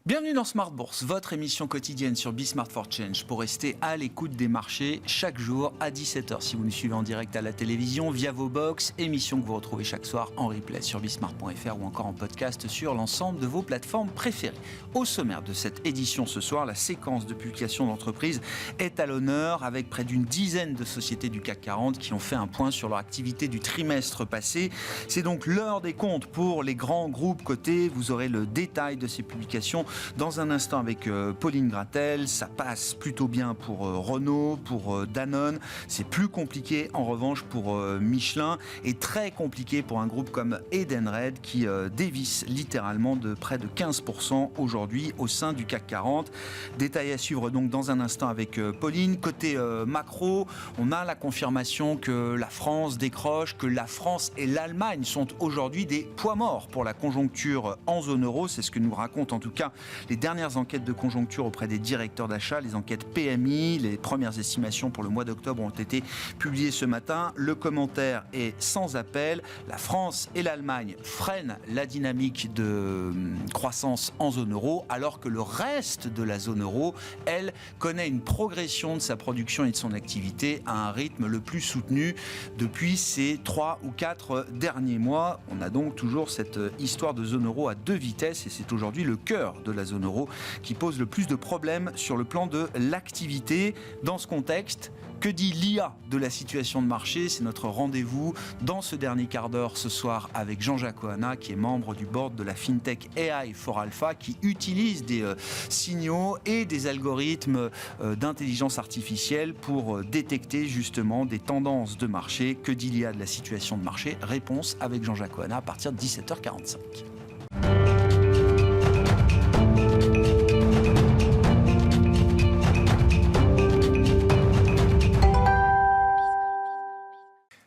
Bienvenue dans Smart Bourse, votre émission quotidienne sur Smart for Change pour rester à l'écoute des marchés chaque jour à 17h. Si vous nous suivez en direct à la télévision, via vos box, émission que vous retrouvez chaque soir en replay sur bismart.fr ou encore en podcast sur l'ensemble de vos plateformes préférées. Au sommaire de cette édition ce soir, la séquence de publication d'entreprises est à l'honneur avec près d'une dizaine de sociétés du CAC 40 qui ont fait un point sur leur activité du trimestre passé. C'est donc l'heure des comptes pour les grands groupes cotés. Vous aurez le détail de ces publications dans un instant avec Pauline Gratel. Ça passe plutôt bien pour Renault, pour Danone. C'est plus compliqué en revanche pour Michelin et très compliqué pour un groupe comme Edenred qui dévisse littéralement de près de 15% aujourd'hui au sein du CAC 40. Détail à suivre donc dans un instant avec Pauline. Côté macro, on a la confirmation que la France décroche, que la France et l'Allemagne sont aujourd'hui des poids morts pour la conjoncture en zone euro. C'est ce que nous racontent en tout cas les dernières enquêtes de conjoncture auprès des directeurs d'achat, les enquêtes PMI. Les premières estimations pour le mois d'octobre ont été publiées ce matin. Le commentaire est sans appel. La France et l'Allemagne freinent la dynamique de croissance en zone euro, alors que le reste de la zone euro, elle, connaît une progression de sa production et de son activité à un rythme le plus soutenu depuis ces 3 ou 4 derniers mois. On a donc toujours cette histoire de zone euro à deux vitesses et c'est aujourd'hui le cœur de la zone euro qui pose le plus de problèmes sur le plan de l'activité. Dans ce contexte, que dit l'IA de la situation de marché? C'est notre rendez-vous dans ce dernier quart d'heure ce soir avec Jean-Jacques Ohana, qui est membre du board de la FinTech AI for Alpha, qui utilise des signaux et des algorithmes d'intelligence artificielle pour détecter justement des tendances de marché. Que dit l'IA de la situation de marché? Réponse avec Jean-Jacques Ohana à partir de 17h45.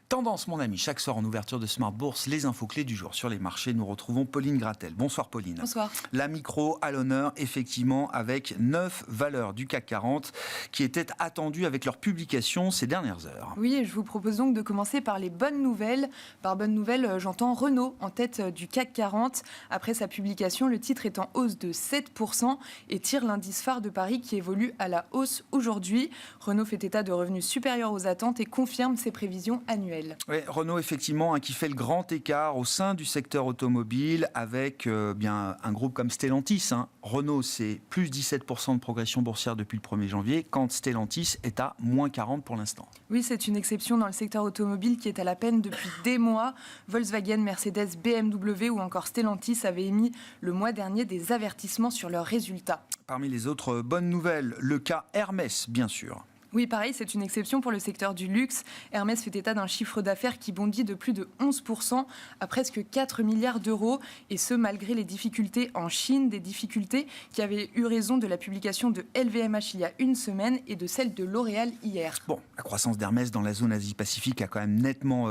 Tendance, mon ami, chaque soir en ouverture de Smart Bourse, les infos clés du jour sur les marchés. Nous retrouvons Pauline Gratel. Bonsoir Pauline. Bonsoir. La micro à l'honneur, effectivement, avec 9 valeurs du CAC 40 qui étaient attendues avec leur publication ces dernières heures. Oui, et je vous propose donc de commencer par les bonnes nouvelles. Par bonnes nouvelles, j'entends Renault en tête du CAC 40. Après sa publication, le titre est en hausse de 7% et tire l'indice phare de Paris qui évolue à la hausse aujourd'hui. Renault fait état de revenus supérieurs aux attentes et confirme ses prévisions annuelles. Oui, Renault, effectivement, qui fait le grand écart au sein du secteur automobile avec bien un groupe comme Stellantis. Renault, c'est plus 17% de progression boursière depuis le 1er janvier, quand Stellantis est à moins 40 pour l'instant. Oui, c'est une exception dans le secteur automobile qui est à la peine depuis des mois. Volkswagen, Mercedes, BMW ou encore Stellantis avaient émis le mois dernier des avertissements sur leurs résultats. Parmi les autres bonnes nouvelles, le cas Hermès, bien sûr. Oui, pareil, c'est une exception pour le secteur du luxe. Hermès fait état d'un chiffre d'affaires qui bondit de plus de 11% à presque 4 milliards d'euros. Et ce, malgré les difficultés en Chine, des difficultés qui avaient eu raison de la publication de LVMH il y a une semaine et de celle de L'Oréal hier. Bon, la croissance d'Hermès dans la zone Asie-Pacifique a quand même nettement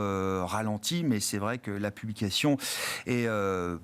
ralenti, mais c'est vrai que la publication est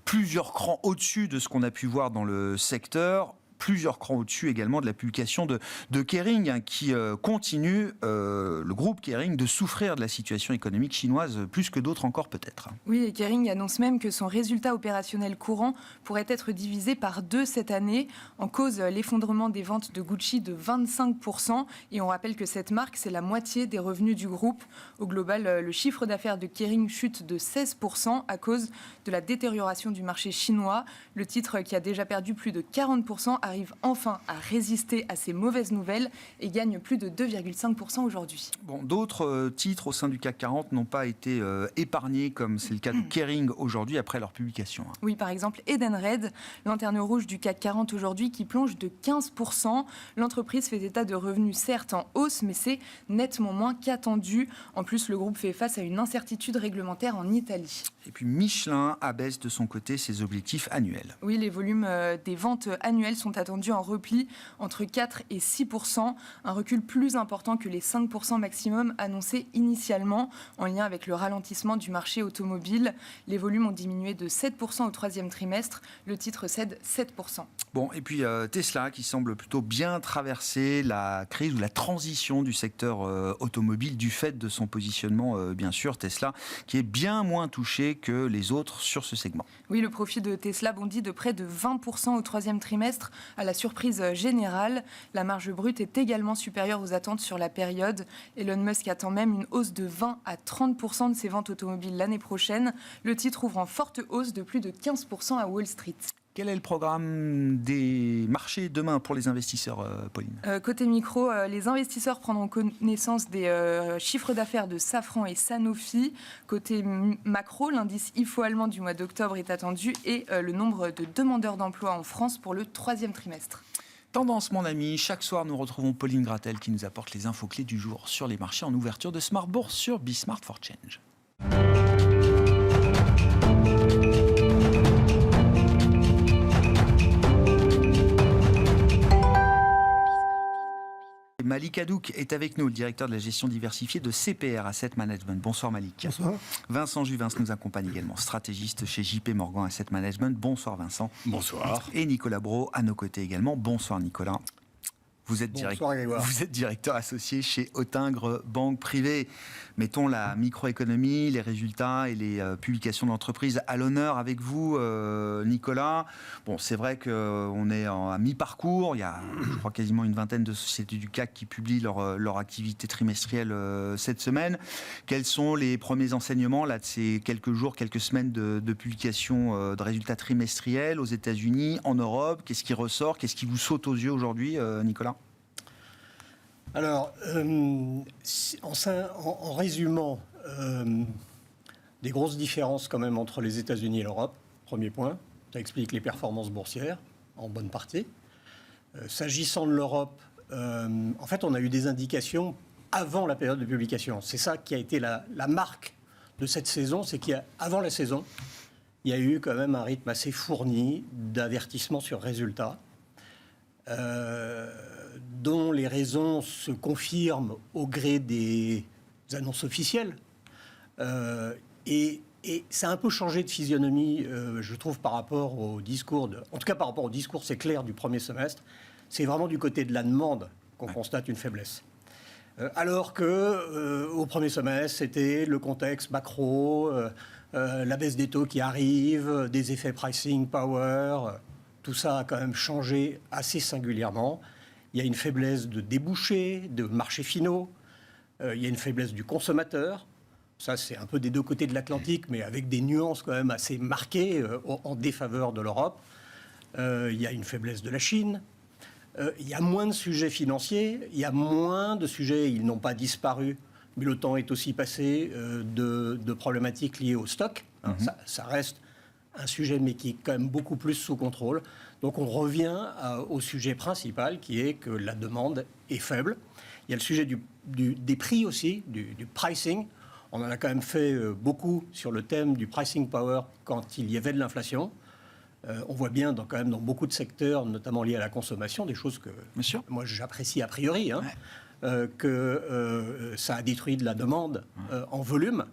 plusieurs crans au-dessus de ce qu'on a pu voir dans le secteur. Plusieurs crans au-dessus également de la publication de Kering qui continue, le groupe Kering, de souffrir de la situation économique chinoise plus que d'autres encore peut-être. Oui, et Kering annonce même que son résultat opérationnel courant pourrait être divisé par 2 cette année. En cause, l'effondrement des ventes de Gucci de 25%. Et on rappelle que cette marque, c'est la moitié des revenus du groupe. Au global, le chiffre d'affaires de Kering chute de 16% à cause de la détérioration du marché chinois. Le titre, qui a déjà perdu plus de 40%, arrive enfin à résister à ces mauvaises nouvelles et gagne plus de 2,5% aujourd'hui. Bon, d'autres titres au sein du CAC 40 n'ont pas été épargnés, comme c'est le cas de Kering aujourd'hui après leur publication. Oui, par exemple, Edenred, lanterne rouge du CAC 40 aujourd'hui, qui plonge de 15%. L'entreprise fait état de revenus certes en hausse, mais c'est nettement moins qu'attendu. En plus, le groupe fait face à une incertitude réglementaire en Italie. Et puis Michelin abaisse de son côté ses objectifs annuels. Oui, les volumes des ventes annuelles sont sont attendus en repli entre 4 et 6%, un recul plus important que les 5% maximum annoncés initialement, en lien avec le ralentissement du marché automobile. Les volumes ont diminué de 7% au troisième trimestre. Le titre cède 7%. Bon, et puis Tesla qui semble plutôt bien traverser la crise ou la transition du secteur automobile du fait de son positionnement, bien sûr. Tesla qui est bien moins touché que les autres sur ce segment. Oui, le profit de Tesla bondit de près de 20% au troisième trimestre, à la surprise générale. La marge brute est également supérieure aux attentes sur la période. Elon Musk attend même une hausse de 20 à 30% de ses ventes automobiles l'année prochaine. Le titre ouvre en forte hausse de plus de 15% à Wall Street. Quel est le programme des marchés demain pour les investisseurs, Pauline ? Côté micro, les investisseurs prendront connaissance des chiffres d'affaires de Safran et Sanofi. Côté macro, l'indice IFO allemand du mois d'octobre est attendu et le nombre de demandeurs d'emploi en France pour le troisième trimestre. Tendance, mon ami, chaque soir nous retrouvons Pauline Gratel qui nous apporte les infos clés du jour sur les marchés en ouverture de Smart Bourse sur Bismart for Change. Malik Hadouk est avec nous, le directeur de la gestion diversifiée de CPR Asset Management. Bonsoir Malik. Bonsoir. Vincent Juvins nous accompagne également, stratégiste chez JP Morgan Asset Management. Bonsoir Vincent. Bonsoir. Et Nicolas Brault à nos côtés également. Bonsoir Nicolas. Vous êtes directeur associé chez Autingre Banque Privée. Mettons la microéconomie, les résultats et les publications de l'entreprise à l'honneur avec vous, Nicolas. Bon, c'est vrai qu'on est à mi-parcours. Il y a, je crois, quasiment une vingtaine de sociétés du CAC qui publient leur activité trimestrielle cette semaine. Quels sont les premiers enseignements là, de ces quelques jours, quelques semaines de publication de résultats trimestriels aux États-Unis, en Europe ? Qu'est-ce qui ressort ? Qu'est-ce qui vous saute aux yeux aujourd'hui, Nicolas ? Alors, en résumant, des grosses différences quand même entre les États-Unis et l'Europe, premier point. Ça explique les performances boursières, en bonne partie. S'agissant de l'Europe, en fait, on a eu des indications avant la période de publication. C'est ça qui a été la marque de cette saison, c'est qu'avant la saison, il y a eu quand même un rythme assez fourni d'avertissements sur résultats. Dont les raisons se confirment au gré des annonces officielles. Et ça a un peu changé de physionomie, je trouve, par rapport au discours, en tout cas par rapport au discours, c'est clair, du premier semestre. C'est vraiment du côté de la demande qu'on constate une faiblesse. Alors que au premier semestre, c'était le contexte macro, la baisse des taux qui arrive, des effets pricing power, tout ça a quand même changé assez singulièrement. Il y a une faiblesse de débouchés, de marchés finaux. Il y a une faiblesse du consommateur. Ça, c'est un peu des deux côtés de l'Atlantique, mais avec des nuances quand même assez marquées en défaveur de l'Europe. Il y a une faiblesse de la Chine. Il y a moins de sujets financiers. Il y a moins de sujets, ils n'ont pas disparu, mais le temps est aussi passé de problématiques liées au stock. Ça reste un sujet, mais qui est quand même beaucoup plus sous contrôle. Donc on revient au sujet principal, qui est que la demande est faible. Il y a le sujet des prix aussi, du pricing. On en a quand même fait beaucoup sur le thème du pricing power quand il y avait de l'inflation. On voit bien quand même dans beaucoup de secteurs, notamment liés à la consommation, des choses que moi j'apprécie a priori, que ça a détruit de la demande en volume.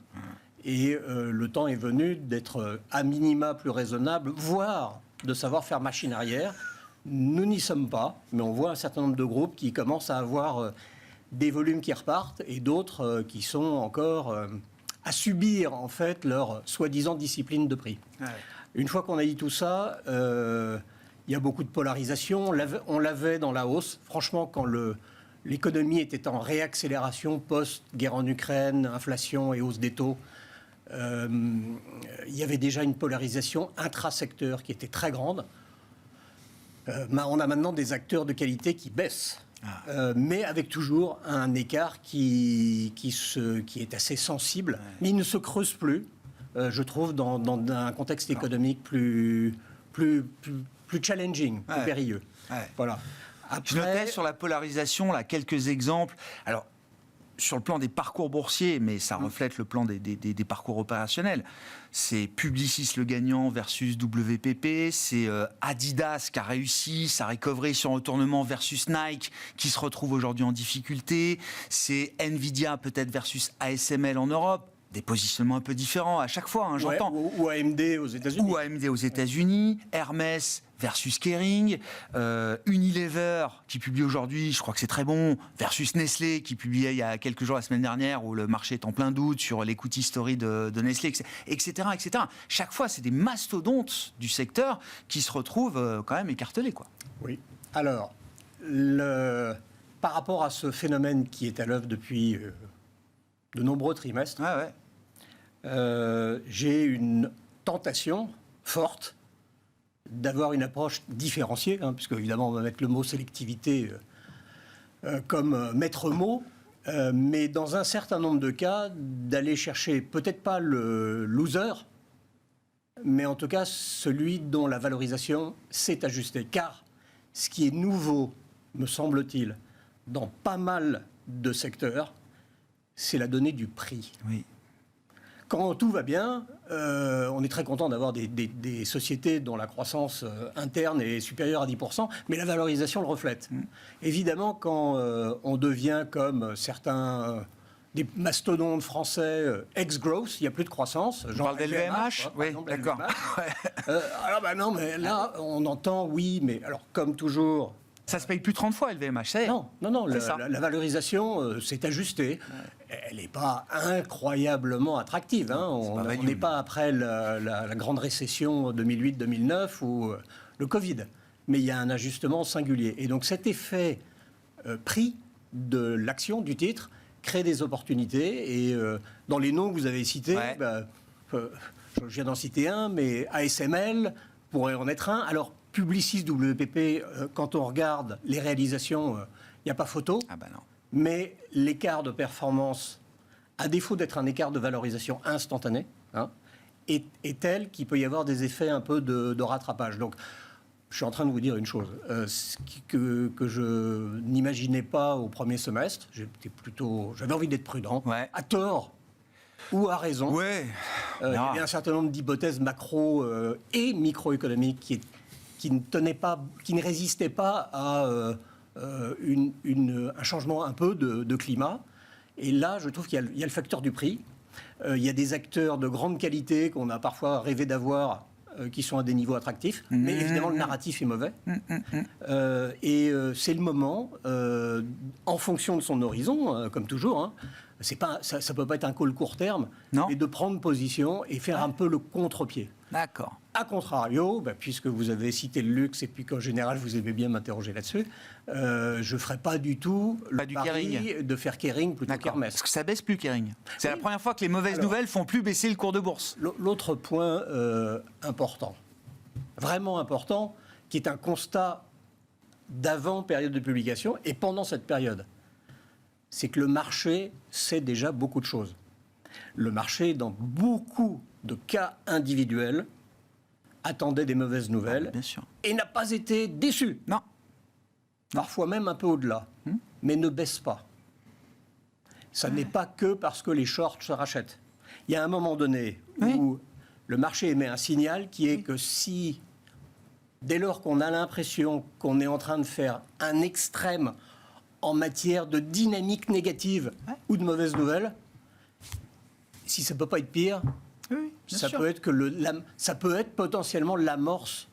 Et le temps est venu d'être à minima plus raisonnable, voire de savoir faire machine arrière. Nous n'y sommes pas, mais on voit un certain nombre de groupes qui commencent à avoir des volumes qui repartent et d'autres qui sont encore à subir en fait leur soi-disant discipline de prix. Ouais. Une fois qu'on a dit tout ça, il y a beaucoup de polarisation. On l'avait dans la hausse. Franchement, quand l'économie était en réaccélération post-guerre en Ukraine, inflation et hausse des taux, il y avait déjà une polarisation intra-secteur qui était très grande. On a maintenant des acteurs de qualité qui baissent, mais avec toujours un écart qui est assez sensible. Ouais. Mais il ne se creuse plus, je trouve, dans un contexte économique plus challenging, plus périlleux. Ouais. Voilà. Après, je notais sur la polarisation là, quelques exemples. Alors, sur le plan des parcours boursiers, mais ça reflète le plan des parcours opérationnels. C'est Publicis le gagnant versus WPP, c'est Adidas qui a réussi sa recovery sur retournement versus Nike qui se retrouve aujourd'hui en difficulté, c'est Nvidia peut-être versus ASML en Europe. Des positionnements un peu différents à chaque fois, j'entends. Ou AMD aux États-Unis. Ou AMD aux États-Unis, Hermès versus Kering, Unilever qui publie aujourd'hui, je crois que c'est très bon, versus Nestlé qui publiait il y a quelques jours la semaine dernière où le marché est en plein doute sur l'equity story de Nestlé, etc., etc. Chaque fois, c'est des mastodontes du secteur qui se retrouvent quand même écartelés, quoi. Oui. Alors, par rapport à ce phénomène qui est à l'œuvre depuis de nombreux trimestres, j'ai une tentation forte d'avoir une approche différenciée, puisque évidemment on va mettre le mot sélectivité comme maître mot, mais dans un certain nombre de cas, d'aller chercher peut-être pas le loser, mais en tout cas celui dont la valorisation s'est ajustée. Car ce qui est nouveau, me semble-t-il, dans pas mal de secteurs, c'est la donnée du prix. Oui. Quand tout va bien, on est très content d'avoir des sociétés dont la croissance interne est supérieure à 10%, mais la valorisation le reflète. Évidemment, quand on devient comme certains des mastodontes français ex-growth, il n'y a plus de croissance. On parle d'LVMH, oui, d'accord. Alors, non, mais là, on entend oui, mais alors, comme toujours... Ça se paye plus 30 fois, LVMH, ça y est. Non, la valorisation s'est ajustée. Elle n'est pas incroyablement attractive. On n'est pas après la grande récession 2008-2009 ou le Covid. Mais il y a un ajustement singulier. Et donc cet effet prix de l'action, du titre, crée des opportunités. Et dans les noms que vous avez cités, je viens d'en citer un, mais ASML pourrait en être un. Alors, Publicis, WPP, quand on regarde les réalisations, il n'y a pas photo. Ah ben non. Mais l'écart de performance, à défaut d'être un écart de valorisation instantané, est tel qu'il peut y avoir des effets un peu de rattrapage. Donc, je suis en train de vous dire une chose, que je n'imaginais pas au premier semestre. J'avais envie d'être prudent, à tort ou à raison. Il y avait un certain nombre d'hypothèses macro et microéconomiques qui ne résistaient pas à un changement un peu de climat. Et là, je trouve qu'il y a le facteur du prix. Il y a des acteurs de grande qualité qu'on a parfois rêvé d'avoir qui sont à des niveaux attractifs. Mais évidemment, le narratif est mauvais. Et c'est le moment, en fonction de son horizon, comme toujours, ça ne peut pas être un call court terme, mais de prendre position et faire un peu le contre-pied. D'accord. A contrario, puisque vous avez cité le luxe et puis qu'en général vous aimez bien m'interroger là-dessus, je ne ferai pas du tout le pari de faire Kering plutôt qu'Hermès. Parce que ça baisse plus Kering. C'est la première fois que les mauvaises nouvelles font plus baisser le cours de bourse. L'autre point important, vraiment important, qui est un constat d'avant période de publication et pendant cette période, c'est que le marché sait déjà beaucoup de choses. Le marché, dans beaucoup de cas individuels, attendait des mauvaises nouvelles et n'a pas été déçu. Non. Parfois même un peu au-delà, mais ne baisse pas. Ça n'est pas que parce que les shorts se rachètent. Il y a un moment donné où le marché émet un signal qui est que si, dès lors qu'on a l'impression qu'on est en train de faire un extrême en matière de dynamique négative ou de mauvaises nouvelles, si ça ne peut pas être pire, ça peut être potentiellement l'amorce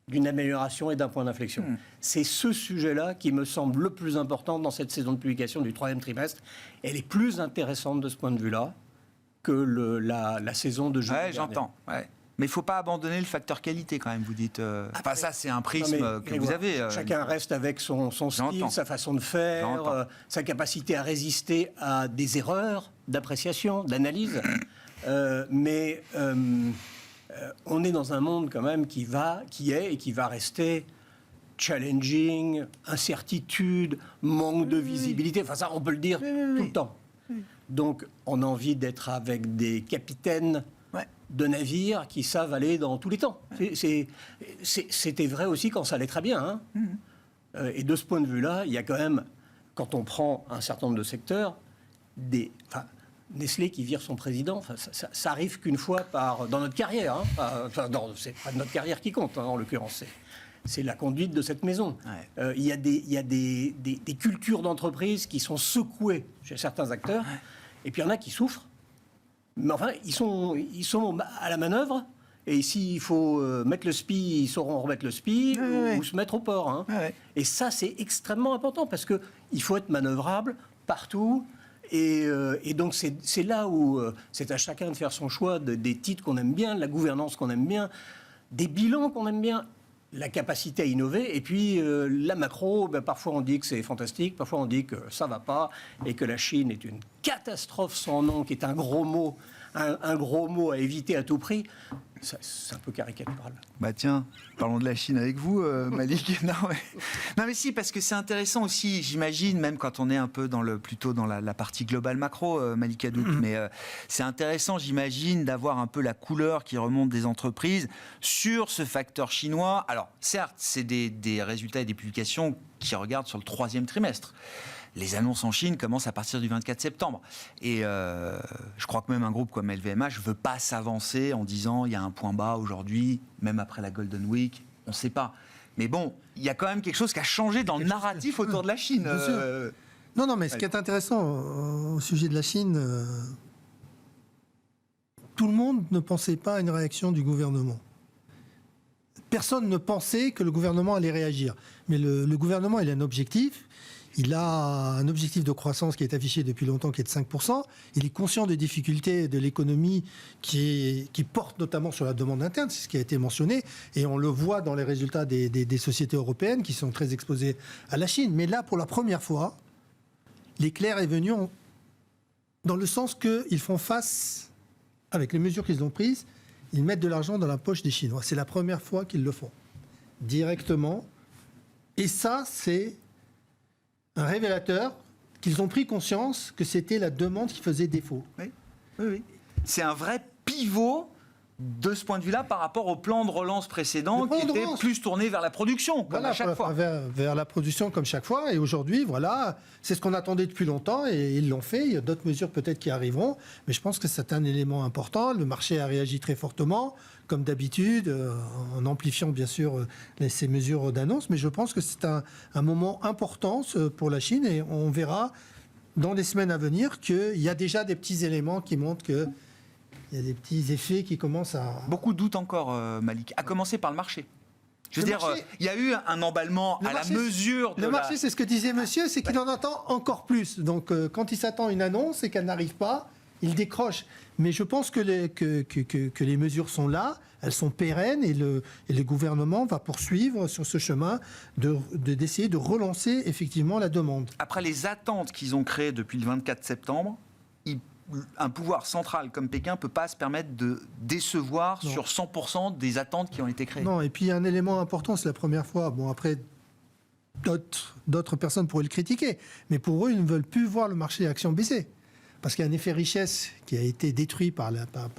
d'une amélioration et d'un point d'inflexion. C'est ce sujet-là qui me semble le plus important dans cette saison de publication du troisième trimestre. Elle est plus intéressante de ce point de vue-là que la saison de juillet. J'entends. Mais il ne faut pas abandonner le facteur qualité quand même, vous dites. Ça, c'est un prisme que vous avez. Chacun reste avec son style, sa façon de faire, sa capacité à résister à des erreurs d'appréciation, d'analyse. Mais on est dans un monde quand même qui est et qui va rester challenging, incertitude, manque de visibilité. Enfin ça, on peut le dire tout le temps. Donc on a envie d'être avec des capitaines de navires qui savent aller dans tous les temps. C'était vrai aussi quand ça allait très bien. Et de ce point de vue-là, il y a quand même, quand on prend un certain nombre de secteurs, Nestlé qui vire son président, ça arrive qu'une fois dans notre carrière. C'est pas notre carrière qui compte, en l'occurrence. C'est la conduite de cette maison. Ouais. Il y a des cultures d'entreprise qui sont secouées chez certains acteurs, et puis il y en a qui souffrent. Mais enfin, ils sont à la manœuvre, et s'il faut mettre le SPI, ils sauront remettre le SPI ou se mettre au port. Hein. Ouais. Et ça, c'est extrêmement important, parce qu'il faut être manœuvrable partout. Et donc, c'est là où c'est à chacun de faire son choix des titres qu'on aime bien, de la gouvernance qu'on aime bien, des bilans qu'on aime bien, la capacité à innover. Et puis, la macro, parfois on dit que c'est fantastique, parfois on dit que ça ne va pas, et que la Chine est une catastrophe sans nom, qui est un gros mot à éviter à tout prix. C'est un peu caricatural. Bah tiens, parlons de la Chine avec vous, Malik. Non mais si, parce que c'est intéressant aussi, j'imagine, même quand on est un peu plutôt dans la partie globale macro, Malik Hadouk, mais c'est intéressant, j'imagine, d'avoir un peu la couleur qui remonte des entreprises sur ce facteur chinois. Alors, certes, c'est des résultats et des publications qui regardent sur le 3e trimestre. Les annonces en Chine commencent à partir du 24 septembre. Et je crois que même un groupe comme LVMH ne veut pas s'avancer en disant il y a un point bas aujourd'hui, même après la Golden Week, on ne sait pas. Mais bon, il y a quand même quelque chose qui a changé dans le narratif autour de la Chine. Non, mais ce qui est intéressant au sujet de la Chine, tout le monde ne pensait pas à une réaction du gouvernement. Personne ne pensait que le gouvernement allait réagir. Mais le gouvernement, il a un objectif. Il a un objectif de croissance qui est affiché depuis longtemps, qui est de 5%. Il est conscient des difficultés de l'économie qui portent notamment sur la demande interne, c'est ce qui a été mentionné. Et on le voit dans les résultats des sociétés européennes qui sont très exposées à la Chine. Mais là, pour la première fois, l'éclair est venu dans le sens qu'ils font face, avec les mesures qu'ils ont prises, ils mettent de l'argent dans la poche des Chinois. C'est la première fois qu'ils le font, directement. Et ça, c'est un révélateur qu'ils ont pris conscience que c'était la demande qui faisait défaut. Oui. C'est un vrai pivot de ce point de vue-là par rapport au plan de relance précédent qui était plus tourné vers la production, comme à chaque fois. Vers la production comme chaque fois. Et aujourd'hui, voilà, c'est ce qu'on attendait depuis longtemps et ils l'ont fait. Il y a d'autres mesures peut-être qui arriveront. Mais je pense que c'est un élément important. Le marché a réagi très fortement, comme d'habitude, en amplifiant bien sûr ces mesures d'annonce. Mais je pense que c'est un moment important pour la Chine et on verra dans les semaines à venir qu'il y a déjà des petits éléments qui montrent que il y a des petits effets qui commencent à... Beaucoup de doutes encore, Malik. À commencer par le marché. Je veux dire, il y a eu un emballement à la mesure de le marché, c'est ce que disait monsieur, c'est qu'il en attend encore plus. Donc, quand il s'attend à une annonce et qu'elle n'arrive pas, il décroche. Mais je pense que les mesures sont là, elles sont pérennes et le gouvernement va poursuivre sur ce chemin d'essayer de relancer effectivement la demande. Après les attentes qu'ils ont créées depuis le 24 septembre, un pouvoir central comme Pékin ne peut pas se permettre de décevoir sur 100% des attentes qui ont été créées. Non, et puis un élément important, c'est la première fois. Bon, après, d'autres personnes pourraient le critiquer, mais pour eux, ils ne veulent plus voir le marché des actions baisser. Parce qu'il y a un effet richesse qui a été détruit par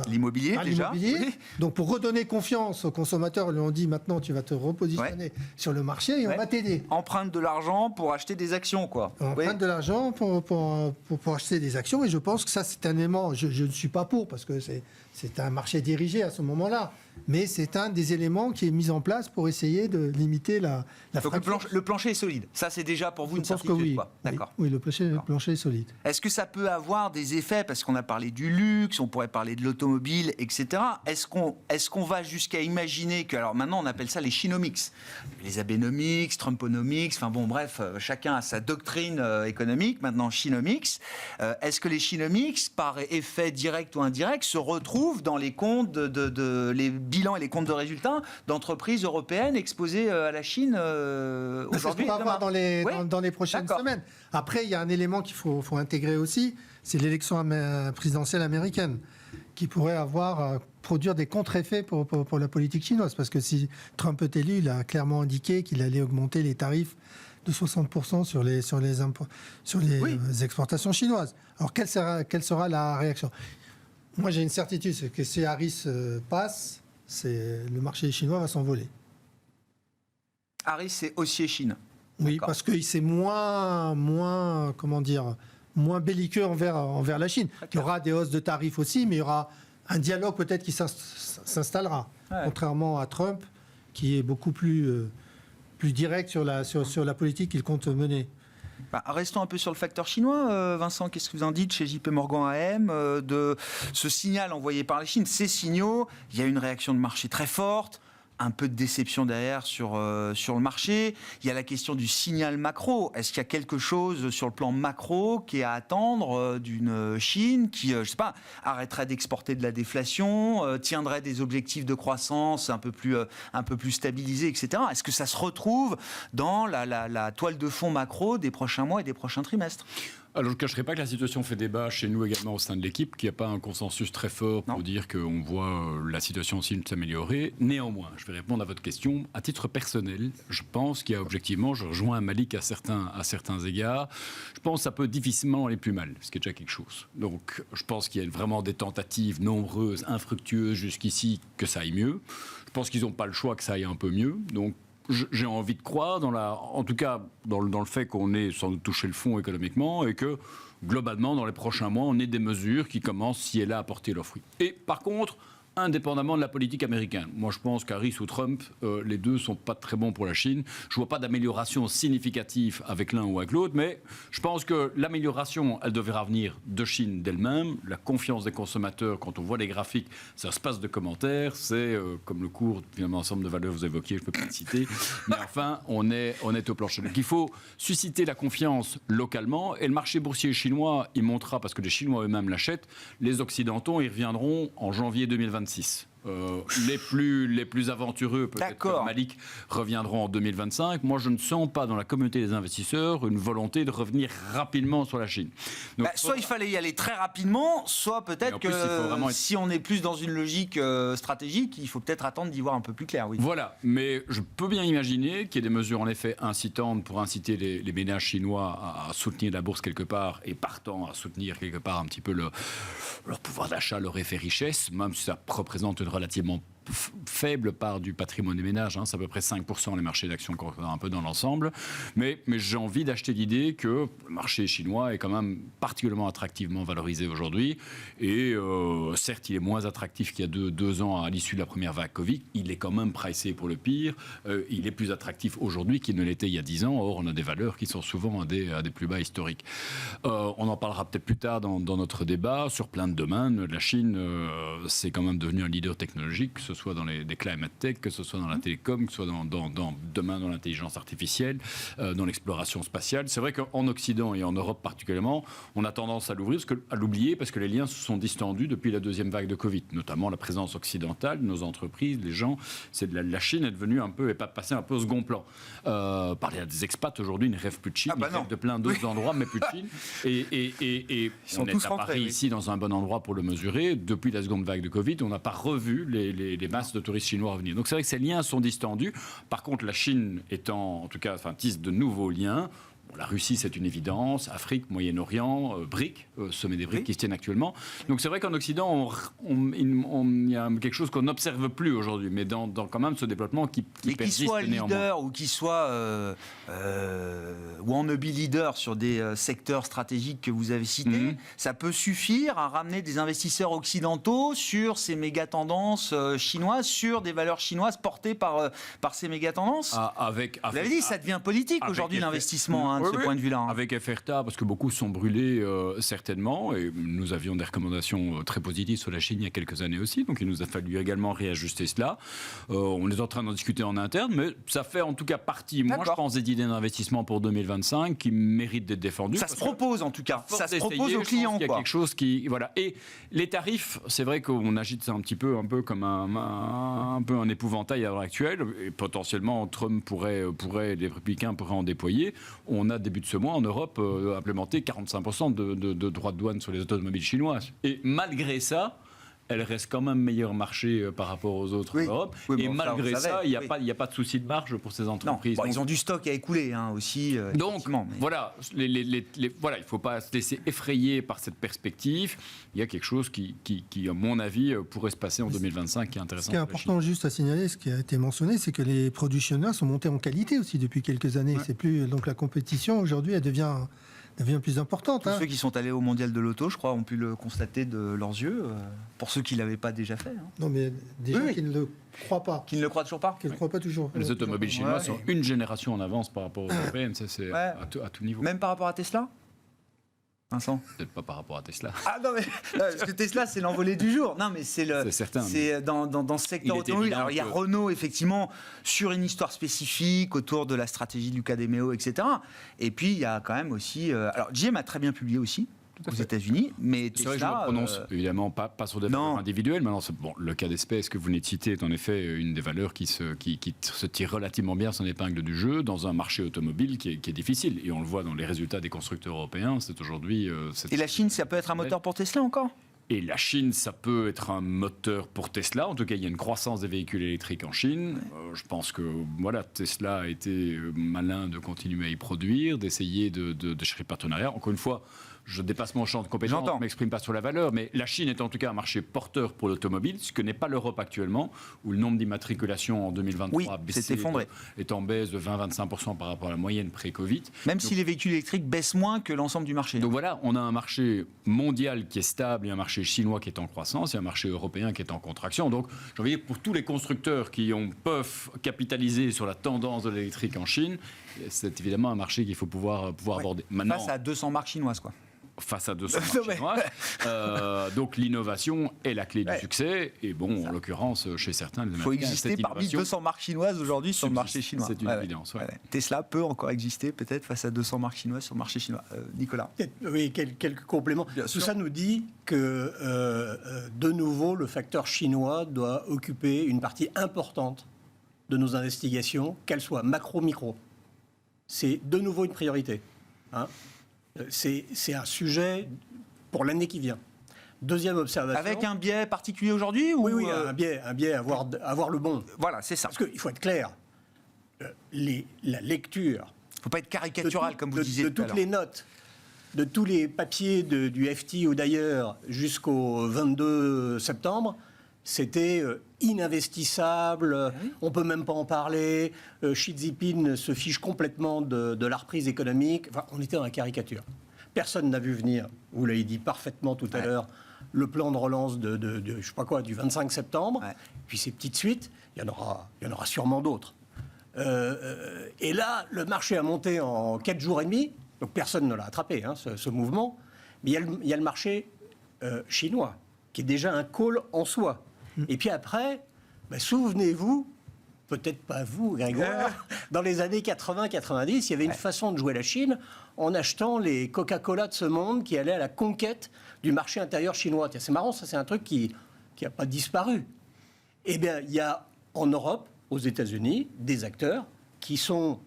l'immobilier, déjà. Oui. Donc, pour redonner confiance aux consommateurs, ils lui ont dit maintenant, tu vas te repositionner sur le marché et on va t'aider. Emprunte de l'argent pour acheter des actions, quoi. Emprunte de l'argent pour acheter des actions. Et je pense que ça, c'est un élément. Je ne suis pas pour, parce que c'est un marché dirigé à ce moment-là. Mais c'est un des éléments qui est mis en place pour essayer de limiter la Donc le plancher est solide. Ça, c'est déjà pour vous une certitude. Oui. Quoi. D'accord. Oui, le plancher est solide. Est-ce que ça peut avoir des effets, parce qu'on a parlé du luxe, on pourrait parler de l'automobile, etc. Est-ce qu'on va jusqu'à imaginer que, alors maintenant on appelle ça les Chinomics, les Abenomics, Trumponomics, enfin bon bref, chacun a sa doctrine économique, maintenant Chinomics. Est-ce que les Chinomics, par effet direct ou indirect, se retrouvent dans les comptes les bilans et les comptes de résultats d'entreprises européennes exposées à la Chine aujourd'hui? C'est ce qu'on va voir dans les prochaines semaines. Après, il y a un élément qu'il faut intégrer aussi, c'est l'élection présidentielle américaine, qui pourrait produire des contre-effets pour la politique chinoise. Parce que si Trump est élu, il a clairement indiqué qu'il allait augmenter les tarifs de 60% sur les exportations chinoises. Alors, quelle sera la réaction? Moi, j'ai une certitude, c'est que si Harris passe, le marché chinois va s'envoler. Harris, c'est haussier Chine. Oui, parce que c'est moins moins belliqueux envers la Chine. Il y aura des hausses de tarifs aussi, mais il y aura un dialogue peut-être qui s'installera, contrairement à Trump, qui est beaucoup plus direct sur la politique qu'il compte mener. Restons un peu sur le facteur chinois. Vincent, qu'est-ce que vous en dites chez JP Morgan AM de ce signal envoyé par la Chine? Ces signaux, il y a une réaction de marché très forte, un peu de déception derrière sur le marché. Il y a la question du signal macro. Est-ce qu'il y a quelque chose sur le plan macro qui est à attendre d'une Chine qui, je sais pas, arrêterait d'exporter de la déflation, tiendrait des objectifs de croissance un peu plus stabilisés, etc. Est-ce que ça se retrouve dans la toile de fond macro des prochains mois et des prochains trimestres? Alors, je ne cacherai pas que la situation fait débat chez nous également au sein de l'équipe, qu'il n'y a pas un consensus très fort pour dire qu'on voit la situation aussi s'améliorer. Néanmoins, je vais répondre à votre question. À titre personnel, je pense qu'il y a objectivement, je rejoins Malik à certains égards, je pense que ça peut difficilement aller plus mal, ce qui est déjà quelque chose. Donc, je pense qu'il y a vraiment des tentatives nombreuses, infructueuses jusqu'ici, que ça aille mieux. Je pense qu'ils n'ont pas le choix que ça aille un peu mieux. Donc, j'ai envie de croire, en tout cas dans le fait qu'on ait sans doute touché le fond économiquement et que globalement dans les prochains mois on ait des mesures qui commencent si et là à porter leurs fruits. Et par contre, indépendamment de la politique américaine. Moi, je pense qu'Harris ou Trump, les deux ne sont pas très bons pour la Chine. Je ne vois pas d'amélioration significative avec l'un ou avec l'autre, mais je pense que l'amélioration, elle devra venir de Chine d'elle-même. La confiance des consommateurs, quand on voit les graphiques, ça se passe de commentaires. C'est comme le cours, finalement, ensemble de valeurs que vous évoquiez, je ne peux pas le citer. Mais enfin, on est au plancher. Donc, il faut susciter la confiance localement. Et le marché boursier chinois, il montera, parce que les Chinois eux-mêmes l'achètent. Les Occidentaux, ils reviendront en janvier 2026. Les plus aventureux, peut-être comme Malik, reviendront en 2025. Moi, je ne sens pas dans la communauté des investisseurs une volonté de revenir rapidement sur la Chine. Donc, soit il fallait y aller très rapidement, soit peut-être que si on est plus dans une logique stratégique, il faut peut-être attendre d'y voir un peu plus clair. Oui. Voilà, mais je peux bien imaginer qu'il y ait des mesures en effet incitantes pour inciter les ménages chinois à soutenir la bourse quelque part et partant à soutenir quelque part un petit peu leur pouvoir d'achat, leur effet richesse, même si ça représente une relativement faible part du patrimoine des ménages, c'est à peu près 5% les marchés d'actions un peu dans l'ensemble, mais j'ai envie d'acheter l'idée que le marché chinois est quand même particulièrement attractivement valorisé aujourd'hui, et certes il est moins attractif qu'il y a deux ans à l'issue de la première vague Covid, il est quand même pricé pour le pire, il est plus attractif aujourd'hui qu'il ne l'était il y a 10 ans, or on a des valeurs qui sont souvent à des plus bas historiques. On en parlera peut-être plus tard dans notre débat, sur plein de domaines. La Chine, c'est quand même devenu un leader technologique, que ce soit dans des climate tech, que ce soit dans la télécom, que ce soit demain dans l'intelligence artificielle, dans l'exploration spatiale. C'est vrai qu'en Occident et en Europe particulièrement, on a tendance à l'oublier parce que les liens se sont distendus depuis la deuxième vague de Covid, notamment la présence occidentale, nos entreprises, les gens. La Chine est devenue un peu, et pas passée un peu au second plan. Parler à des expats aujourd'hui, ils ne rêvent plus de Chine, ils rêvent de plein d'autres endroits, mais plus de Chine. Et on est à Paris ici dans un bon endroit pour le mesurer. Depuis la seconde vague de Covid, on n'a pas revu les masses de touristes chinois revenir. Donc c'est vrai que ces liens sont distendus. Par contre, la Chine étant, en tout cas, tisse de nouveaux liens. La Russie, c'est une évidence. Afrique, Moyen-Orient, BRIC, sommet des BRIC qui se tiennent actuellement. Donc c'est vrai qu'en Occident, il y a quelque chose qu'on n'observe plus aujourd'hui, mais dans quand même ce développement qui persiste néanmoins. Qu'il soit leader ou qu'il soit wannabe leader sur des secteurs stratégiques que vous avez cités, ça peut suffire à ramener des investisseurs occidentaux sur ces méga-tendances chinoises, sur des valeurs chinoises portées par ces méga-tendances. Vous l'avez dit, ça devient politique aujourd'hui l'investissement. De ce point de vue-là. Avec FRTA, parce que beaucoup sont brûlés certainement, et nous avions des recommandations très positives sur la Chine il y a quelques années aussi, donc il nous a fallu également réajuster cela. On est en train d'en discuter en interne, mais ça fait en tout cas partie, moi je pense, des idées d'investissement pour 2025 qui méritent d'être défendues. Ça se propose en tout cas, ça se propose aux clients. Il y a quelque chose qui... Voilà. Et les tarifs, c'est vrai qu'on agite ça un peu comme un épouvantail à l'heure actuelle, et potentiellement Trump les républicains pourraient en déployer. On a, début de ce mois, en Europe, implémenté 45% de droits de douane sur les automobiles chinoises. Et malgré ça, elle reste quand même meilleur marché par rapport aux autres en Europe. Et malgré ça, il n'y a pas de souci de marge pour ces entreprises. Non, ils ont du stock à écouler aussi. Donc, voilà, il ne faut pas se laisser effrayer par cette perspective. Il y a quelque chose qui, à mon avis, pourrait se passer en 2025 qui est intéressant. Ce qui est important juste à signaler, ce qui a été mentionné, c'est que les produits chinois sont montés en qualité aussi depuis quelques années. C'est plus, donc la compétition, aujourd'hui, elle devient devient plus importante. Tous ceux qui sont allés au mondial de l'auto, je crois, ont pu le constater de leurs yeux, pour ceux qui ne l'avaient pas déjà fait. Non, mais des gens qui ne le croient pas. Qui ne le croient toujours pas. Qui ne le croient pas toujours. Les automobiles chinois sont une génération en avance par rapport aux européennes, ça c'est Ouais. à tout niveau. Même par rapport à Tesla, Vincent? Peut-être pas par rapport à Tesla. Ah non, mais parce que Tesla, c'est l'envolée du jour. Non, mais c'est certain. C'est dans ce secteur Il est automobile. évident Alors, il y a que- Renault, effectivement, sur une histoire spécifique autour de la stratégie de Luca De Meo, etc. Et puis, il y a quand même aussi. Alors, GM a très bien publié aussi aux États-Unis, mais C'est vrai que je Tesla. me prononce évidemment pas sur des valeurs non. individuelles. Maintenant, bon, le cas d'espèce que vous venez de citer est en effet une des valeurs qui se tire relativement bien son épingle du jeu dans un marché automobile qui est difficile. Et on le voit dans les résultats des constructeurs européens. C'est aujourd'hui. Et la Chine, ça peut être un moteur pour Tesla encore? Et la Chine, ça peut être un moteur pour Tesla. En tout cas, il y a une croissance des véhicules électriques en Chine. Je pense que voilà, Tesla a été malin de continuer à y produire, d'essayer de chercher le partenariat. Encore une fois, je dépasse mon champ de compétences, je ne m'exprime pas sur la valeur, mais la Chine est en tout cas un marché porteur pour l'automobile, ce que n'est pas l'Europe actuellement, où le nombre d'immatriculations en 2023 a baissé, s'est effondré. est en baisse de 20-25% par rapport à la moyenne pré-Covid. Même si les véhicules électriques baissent moins que l'ensemble du marché. Donc voilà, on a un marché mondial qui est stable et un marché chinois qui est en croissance et un marché européen qui est en contraction. Donc j'ai envie de dire, pour tous les constructeurs qui peuvent capitaliser sur la tendance de l'électrique en Chine, c'est évidemment un marché qu'il faut pouvoir aborder. Maintenant, face à 200 marques chinoises, quoi. Face à 200 marques chinoises. Donc l'innovation est la clé du succès. Et bon, en l'occurrence, chez certains, il faut exister parmi 200 marques chinoises aujourd'hui sur le marché chinois. C'est une évidence. Ouais. Tesla peut encore exister peut-être face à 200 marques chinoises sur le marché chinois. Nicolas? Oui, quelques compléments. Tout ça nous dit que, de nouveau, le facteur chinois doit occuper une partie importante de nos investigations, qu'elles soient macro-micro. C'est de nouveau une priorité. Hein. C'est un sujet pour l'année qui vient. Deuxième observation. Avec un biais particulier aujourd'hui ou Oui, un biais, avoir le bon. Voilà, c'est ça. Parce qu'il faut être clair, la lecture. Il ne faut pas être caricatural, comme vous disiez de tout à toutes l'heure. les notes, de tous les papiers du FT ou d'ailleurs jusqu'au 22 septembre, c'était ininvestissable, on ne peut même pas en parler, Xi Jinping se fiche complètement de la reprise économique. Enfin, on était dans la caricature. Personne n'a vu venir, vous l'avez dit parfaitement tout à l'heure, le plan de relance je sais pas quoi, du 25 septembre, puis ces petites suites, il y en aura sûrement d'autres. Et là, le marché a monté en 4 jours et demi, donc personne ne l'a attrapé, ce mouvement, mais il y a le marché chinois, qui est déjà un call en soi. Et puis après, souvenez-vous, peut-être pas vous, Grégoire, dans les années 80-90, il y avait une façon de jouer la Chine en achetant les Coca-Cola de ce monde qui allaient à la conquête du marché intérieur chinois. Tiens, c'est marrant, ça c'est un truc qui n'a pas disparu. Eh bien, il y a en Europe, aux États-Unis, des acteurs qui sont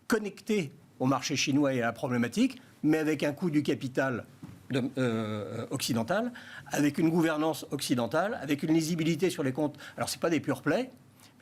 connectés au marché chinois et à la problématique, mais avec un coût du capital occidental, avec une gouvernance occidentale, avec une lisibilité sur les comptes. Alors, ce n'est pas des pure play,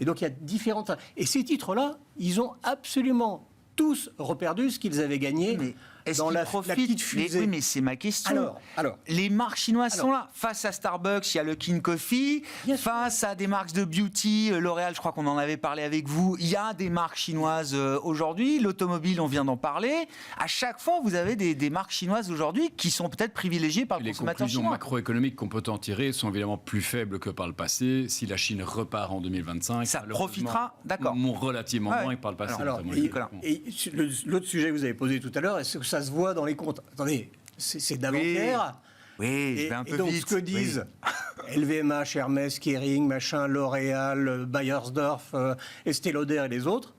mais donc il y a différentes... Et ces titres-là, ils ont absolument tous reperdu ce qu'ils avaient gagné dans la petite fusée. Oui, mais c'est ma question. Alors, les marques chinoises sont là. Face à Starbucks, il y a le King Coffee. Face à des marques de beauty, L'Oréal, je crois qu'on en avait parlé avec vous, il y a des marques chinoises aujourd'hui. L'automobile, on vient d'en parler. À chaque fois, vous avez des marques chinoises aujourd'hui qui sont peut-être privilégiées par le consommateur chinois. Les conclusions macroéconomiques qu'on peut en tirer sont évidemment plus faibles que par le passé. Si la Chine repart en 2025, ça profitera, d'accord. Relativement moins que par le passé. Et l'autre sujet que vous avez posé tout à l'heure, est-ce que ça se voit dans les comptes? Attendez, c'est d'avant-hier. Oui, je vais un peu donc, vite. ce que disent LVMH, Hermès, Kering, machin, L'Oréal, Beiersdorf, Estée Lauder et les autres,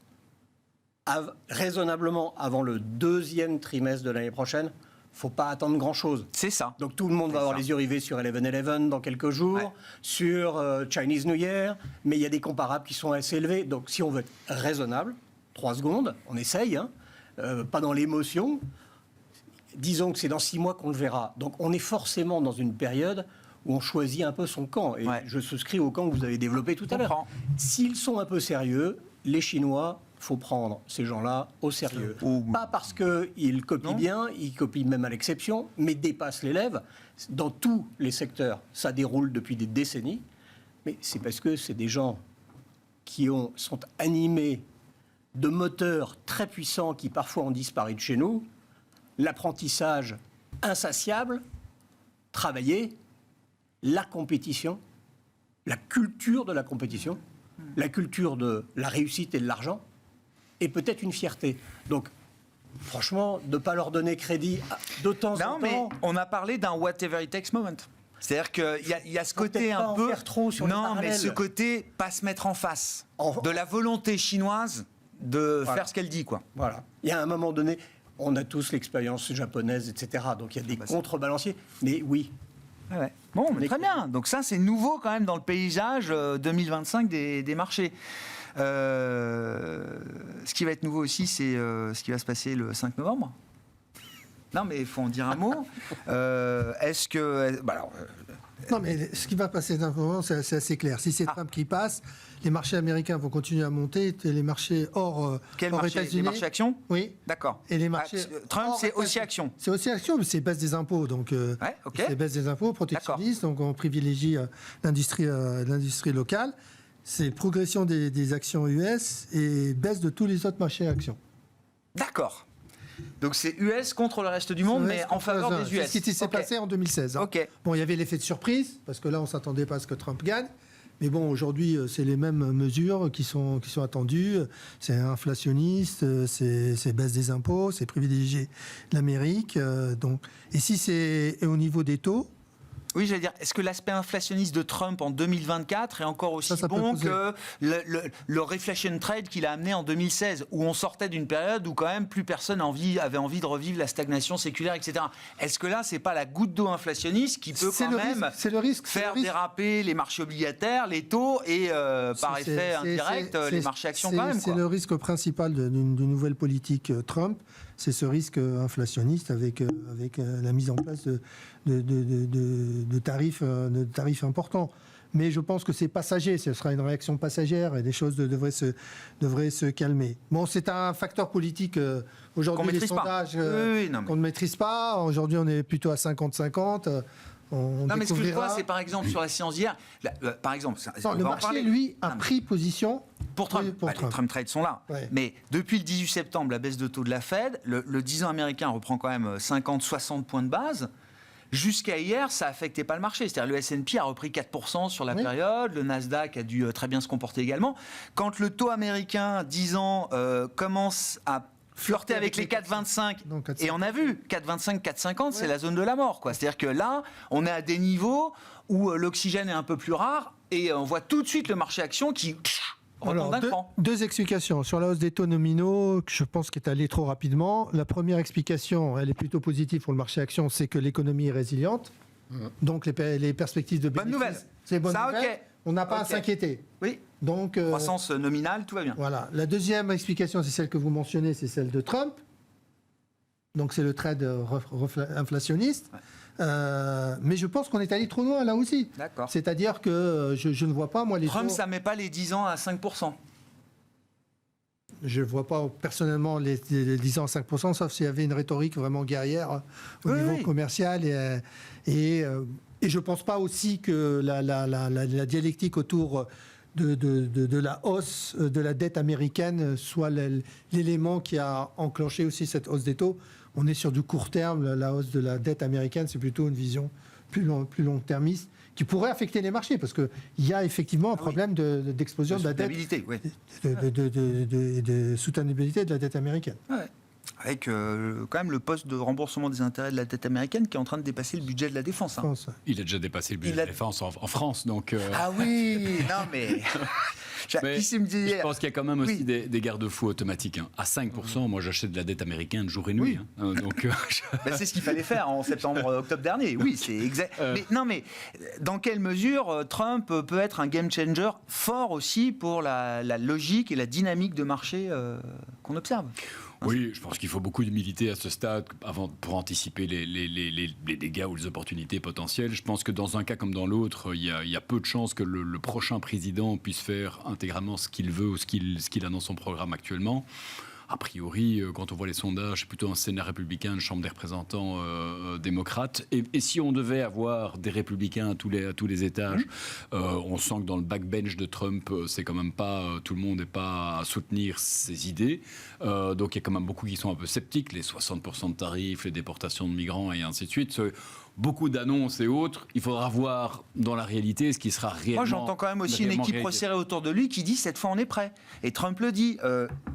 raisonnablement avant le deuxième trimestre de l'année prochaine, il ne faut pas attendre grand-chose. C'est ça. Donc tout le monde va avoir les yeux rivés sur 11/11 dans quelques jours, sur Chinese New Year, mais il y a des comparables qui sont assez élevés. Donc si on veut être raisonnable, 3 secondes, on essaye, pas dans l'émotion. Disons que c'est dans 6 mois qu'on le verra. Donc on est forcément dans une période où on choisit un peu son camp. Et je souscris au camp que vous avez développé tout à l'heure. S'ils sont un peu sérieux, les Chinois, il faut prendre ces gens-là au sérieux. Pas parce qu'ils copient bien, ils copient même à l'exception, mais dépassent l'élève. Dans tous les secteurs, ça déroule depuis des décennies. Mais c'est parce que c'est des gens qui sont animés de moteurs très puissants qui parfois ont disparu de chez nous. l'apprentissage insatiable, travailler, la compétition, la culture de la compétition, la culture de la réussite et de l'argent, et peut-être une fierté. Donc, franchement, de ne pas leur donner crédit de temps en temps... Non, mais on a parlé d'un whatever it takes moment. C'est-à-dire qu'il y a ce côté un peu... faire trop sur les non, mais parallèles. ce côté pas se mettre en face de la volonté chinoise de faire ce qu'elle dit, quoi. Voilà. Il y a un moment donné, on a tous l'expérience japonaise, etc. Donc, il y a des contrebalanciers. Mais oui, Ouais. Bon, mais très bien. Donc ça, c'est nouveau quand même dans le paysage 2025 des marchés. Ce qui va être nouveau aussi, c'est ce qui va se passer le 5 novembre. Non, mais il faut en dire un mot. Est-ce que... Non, mais ce qui va passer d'un moment, c'est assez clair. Si c'est Trump qui passe, les marchés américains vont continuer à monter, et les marchés hors États-Unis... Les marchés actions ? Oui. D'accord. Et les marchés Trump, c'est aussi action. C'est aussi action, mais c'est baisse des impôts. Donc, c'est baisse des impôts, protectionnisme, donc on privilégie l'industrie locale. C'est progression des actions US et baisse de tous les autres marchés actions. D'accord. Donc c'est US contre le reste du monde, mais en faveur des US. C'est ce qui s'est passé en 2016. Hein. Ok. Bon, il y avait l'effet de surprise, parce que là, on ne s'attendait pas à ce que Trump gagne. Mais bon, aujourd'hui, c'est les mêmes mesures qui sont attendues. C'est inflationniste, c'est baisse des impôts, c'est privilégier l'Amérique. Et si c'est au niveau des taux... Oui, j'allais dire, est-ce que l'aspect inflationniste de Trump en 2024 est encore aussi bon que le reflation trade qu'il a amené en 2016, où on sortait d'une période où quand même plus personne avait envie de revivre la stagnation séculaire, etc. Est-ce que là, c'est pas la goutte d'eau inflationniste qui peut quand même faire déraper les marchés obligataires, les taux et par effet indirect les marchés actions quand même, C'est le risque principal d'une nouvelle politique Trump. C'est ce risque inflationniste avec la mise en place de tarifs importants. Mais je pense que c'est passager, ce sera une réaction passagère et les choses devraient se calmer. Bon, c'est un facteur politique aujourd'hui, les sondages qu'on ne maîtrise pas. Aujourd'hui, on est plutôt à 50-50. Non, mais ce que je vois, c'est par exemple sur la séance d'hier, par exemple, le marché, lui, a pris position pour Trump. Les Trump trades sont là. Ouais. Mais depuis le 18 septembre, la baisse de taux de la Fed, le 10 ans américain reprend quand même 50-60 points de base. Jusqu'à hier, ça n'affectait pas le marché. C'est-à-dire le S&P a repris 4% sur la période, le Nasdaq a dû très bien se comporter également. Quand le taux américain 10 ans commence à flirter avec les 4,25, et on a vu 4,25, 4,50, c'est la zone de la mort, quoi. C'est-à-dire que là, on est à des niveaux où l'oxygène est un peu plus rare, et on voit tout de suite le marché action qui remonte d'un cran. Deux explications. Sur la hausse des taux nominaux, je pense qu'elle est allée trop rapidement. La première explication, elle est plutôt positive pour le marché action, c'est que l'économie est résiliente. Donc les perspectives de bénéfices... Bonne nouvelle. C'est bonne nouvelle. Okay. On n'a pas à s'inquiéter. Oui. Donc, croissance nominale, tout va bien. Voilà. La deuxième explication, c'est celle que vous mentionnez, c'est celle de Trump. Donc c'est le trade inflationniste. Ouais. Mais je pense qu'on est allé trop loin là aussi. D'accord. C'est-à-dire que je ne vois pas, moi, les Trump, taux... ça ne met pas les 10 ans à 5%. Je ne vois pas personnellement les 10 ans à 5%, sauf s'il y avait une rhétorique vraiment guerrière au niveau commercial. Et je ne pense pas aussi que la dialectique autour de la hausse de la dette américaine soit l'élément qui a enclenché aussi cette hausse des taux. On est sur du court terme, la hausse de la dette américaine, c'est plutôt une vision plus long-termiste qui pourrait affecter les marchés, parce qu'il y a effectivement un problème d'explosion de la dette, de soutenabilité de la dette américaine. Ouais. Avec quand même le poste de remboursement des intérêts de la dette américaine qui est en train de dépasser le budget de la défense. Hein. Il a déjà dépassé le budget de la défense en France. Donc, Ah oui, non mais... je pense qu'il y a quand même aussi des garde-fous automatiques. Hein. À 5%, moi j'achète de la dette américaine jour et nuit. Hein. Donc, c'est ce qu'il fallait faire en septembre-octobre dernier. Oui, c'est exact. Mais dans quelle mesure Trump peut être un game changer fort aussi pour la logique et la dynamique de marché qu'on observe? Oui, je pense qu'il faut beaucoup d'humilité à ce stade pour anticiper les dégâts ou les opportunités potentielles. Je pense que dans un cas comme dans l'autre, il y a peu de chances que le prochain président puisse faire intégralement ce qu'il veut ou ce qu'il a dans son programme actuellement. a priori, quand on voit les sondages, c'est plutôt un Sénat républicain, une Chambre des représentants démocrate. Et si on devait avoir des républicains à tous les étages, on sent que dans le backbench de Trump, c'est quand même pas tout le monde n'est pas à soutenir ses idées. Donc il y a quand même beaucoup qui sont un peu sceptiques, les 60% de tarifs, les déportations de migrants et ainsi de suite. Beaucoup d'annonces et autres. Il faudra voir dans la réalité ce qui sera réellement. Moi, j'entends quand même aussi une équipe resserrée autour de lui qui dit cette fois on est prêt. Et Trump le dit.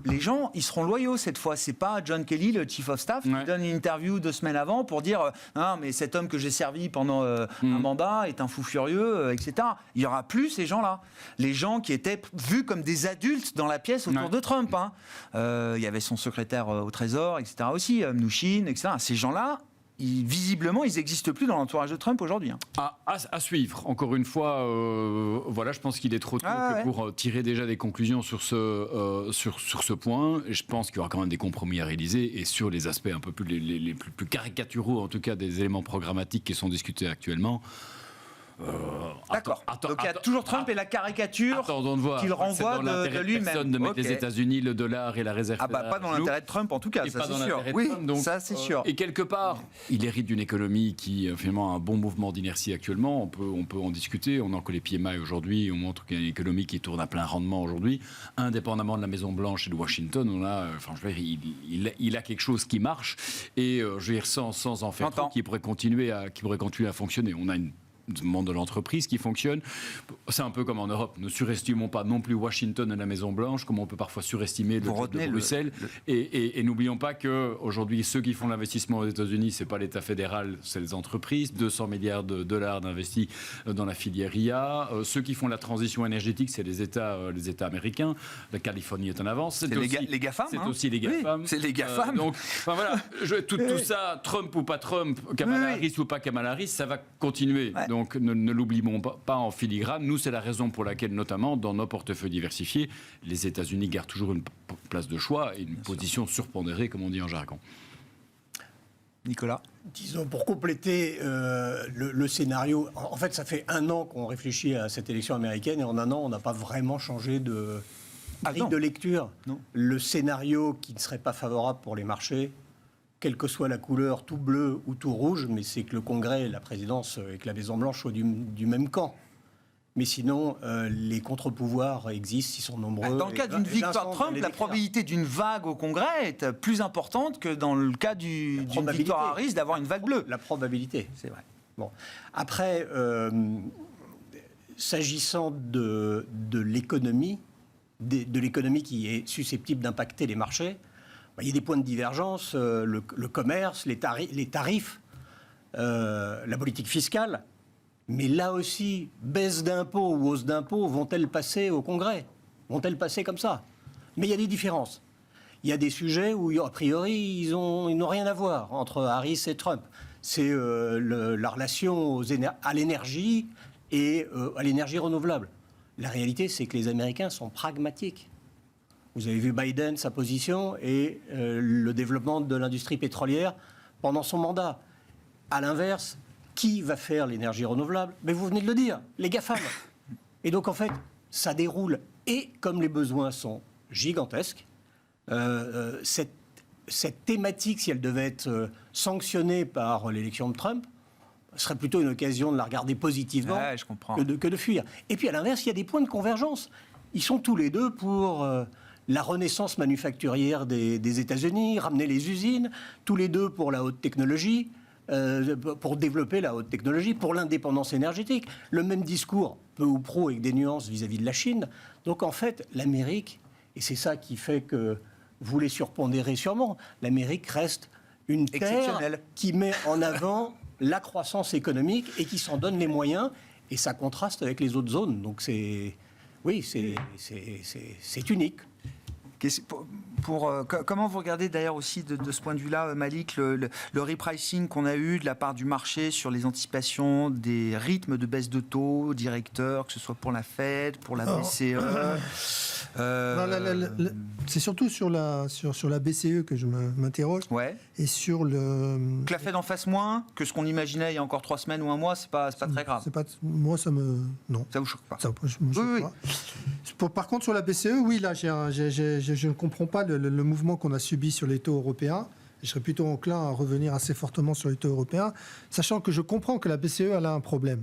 Les gens, ils seront loyaux cette fois. C'est pas John Kelly, le chief of staff, qui donne une interview 2 semaines avant pour dire non, mais cet homme que j'ai servi pendant un mandat est un fou furieux, etc. Il y aura plus ces gens-là. Les gens qui étaient vus comme des adultes dans la pièce autour de Trump. Hein. Il y avait son secrétaire au Trésor, etc. aussi, Mnuchin, etc. Ces gens-là. Visiblement, ils n'existent plus dans l'entourage de Trump aujourd'hui. À suivre. Encore une fois, voilà, je pense qu'il est trop tôt pour tirer déjà des conclusions sur ce point. Et je pense qu'il y aura quand même des compromis à réaliser. Et sur les aspects un peu plus, les plus caricaturaux, en tout cas des éléments programmatiques qui sont discutés actuellement. D'accord. Donc il y a toujours Trump et la caricature qu'il renvoie de lui-même. Personne de mettre les États-Unis, le dollar et la réserve fédérale. Pas dans l'intérêt de Trump en tout cas, et ça pas c'est dans sûr. Oui, Trump, donc, ça c'est sûr. Et quelque part, il hérite d'une économie qui finalement a un bon mouvement d'inertie actuellement. On peut en discuter. On a que les PMI aujourd'hui. On montre qu'il y a une économie qui tourne à plein rendement aujourd'hui, indépendamment de la Maison Blanche et de Washington. On a, il a quelque chose qui marche et je veux dire sans en faire trop, qui pourrait continuer à fonctionner. On a une monde de l'entreprise qui fonctionne. C'est un peu comme en Europe. Ne surestimons pas non plus Washington et la Maison-Blanche, comme on peut parfois surestimer le de Bruxelles. Et n'oublions pas qu'aujourd'hui, ceux qui font l'investissement aux États-Unis, ce n'est pas l'État fédéral, c'est les entreprises. 200 milliards de dollars d'investis dans la filière IA. Ceux qui font la transition énergétique, c'est les États américains. La Californie est en avance. C'est les GAFAM. C'est aussi les GAFAM. C'est les GAFAM. Donc, voilà, tout ça, Trump ou pas Trump, Kamala Harris ou pas Kamala Harris, ça va continuer. Donc ne l'oublions pas en filigrane. Nous, c'est la raison pour laquelle, notamment, dans nos portefeuilles diversifiés, les États-Unis gardent toujours une place de choix et une position surpondérée, comme on dit en jargon. Nicolas ? Disons, pour compléter le scénario, en fait, ça fait 1 an qu'on réfléchit à cette élection américaine et en 1 an, on n'a pas vraiment changé de grille de lecture. Non. Le scénario qui ne serait pas favorable pour les marchés, quelle que soit la couleur, tout bleu ou tout rouge, mais c'est que le Congrès, la présidence et que la Maison-Blanche soient du même camp. Mais sinon, les contre-pouvoirs existent, ils sont nombreux. Dans le cas d'une victoire de Trump, la probabilité d'une vague au Congrès est plus importante que dans le cas d'une victoire Harris d'avoir une vague bleue. La probabilité, c'est vrai. Bon. Après, s'agissant de l'économie, de l'économie qui est susceptible d'impacter les marchés, il y a des points de divergence, le commerce, les tarifs, la politique fiscale. Mais là aussi, baisse d'impôts ou hausse d'impôts, vont-elles passer au Congrès ? Vont-elles passer comme ça ? Mais il y a des différences. Il y a des sujets où, a priori, ils n'ont rien à voir entre Harris et Trump. C'est la relation à l'énergie et à l'énergie renouvelable. La réalité, c'est que les Américains sont pragmatiques. Vous avez vu Biden, sa position, et le développement de l'industrie pétrolière pendant son mandat. À l'inverse, qui va faire l'énergie renouvelable ? Mais vous venez de le dire, les GAFAM. Et donc, en fait, ça déroule. Et comme les besoins sont gigantesques, cette thématique, si elle devait être sanctionnée par l'élection de Trump, serait plutôt une occasion de la regarder positivement que de fuir. Et puis, à l'inverse, il y a des points de convergence. Ils sont tous les deux pour la renaissance manufacturière des États-Unis, ramener les usines, tous les deux pour la haute technologie, pour développer la haute technologie, pour l'indépendance énergétique. Le même discours, peu ou prou, avec des nuances vis-à-vis de la Chine. Donc en fait, l'Amérique, et c'est ça qui fait que vous les surpondérez sûrement, l'Amérique reste une terre qui met en avant la croissance économique et qui s'en donne les moyens, et ça contraste avec les autres zones. Donc c'est unique. Comment vous regardez d'ailleurs aussi de ce point de vue-là, Malik, le repricing qu'on a eu de la part du marché sur les anticipations des rythmes de baisse de taux directeurs, que ce soit pour la Fed, pour la BCE c'est surtout sur la BCE que je m'interroge. Ouais. Et sur le... Que la Fed en fasse moins que ce qu'on imaginait il y a encore 3 semaines ou un mois, c'est pas très grave. Moi, ça me... Non. Ça vous choque pas? Ça me choque pas. Par contre, sur la BCE, oui, là, je ne comprends pas le mouvement qu'on a subi sur les taux européens. Je serais plutôt enclin à revenir assez fortement sur les taux européens, sachant que je comprends que la BCE elle a un problème.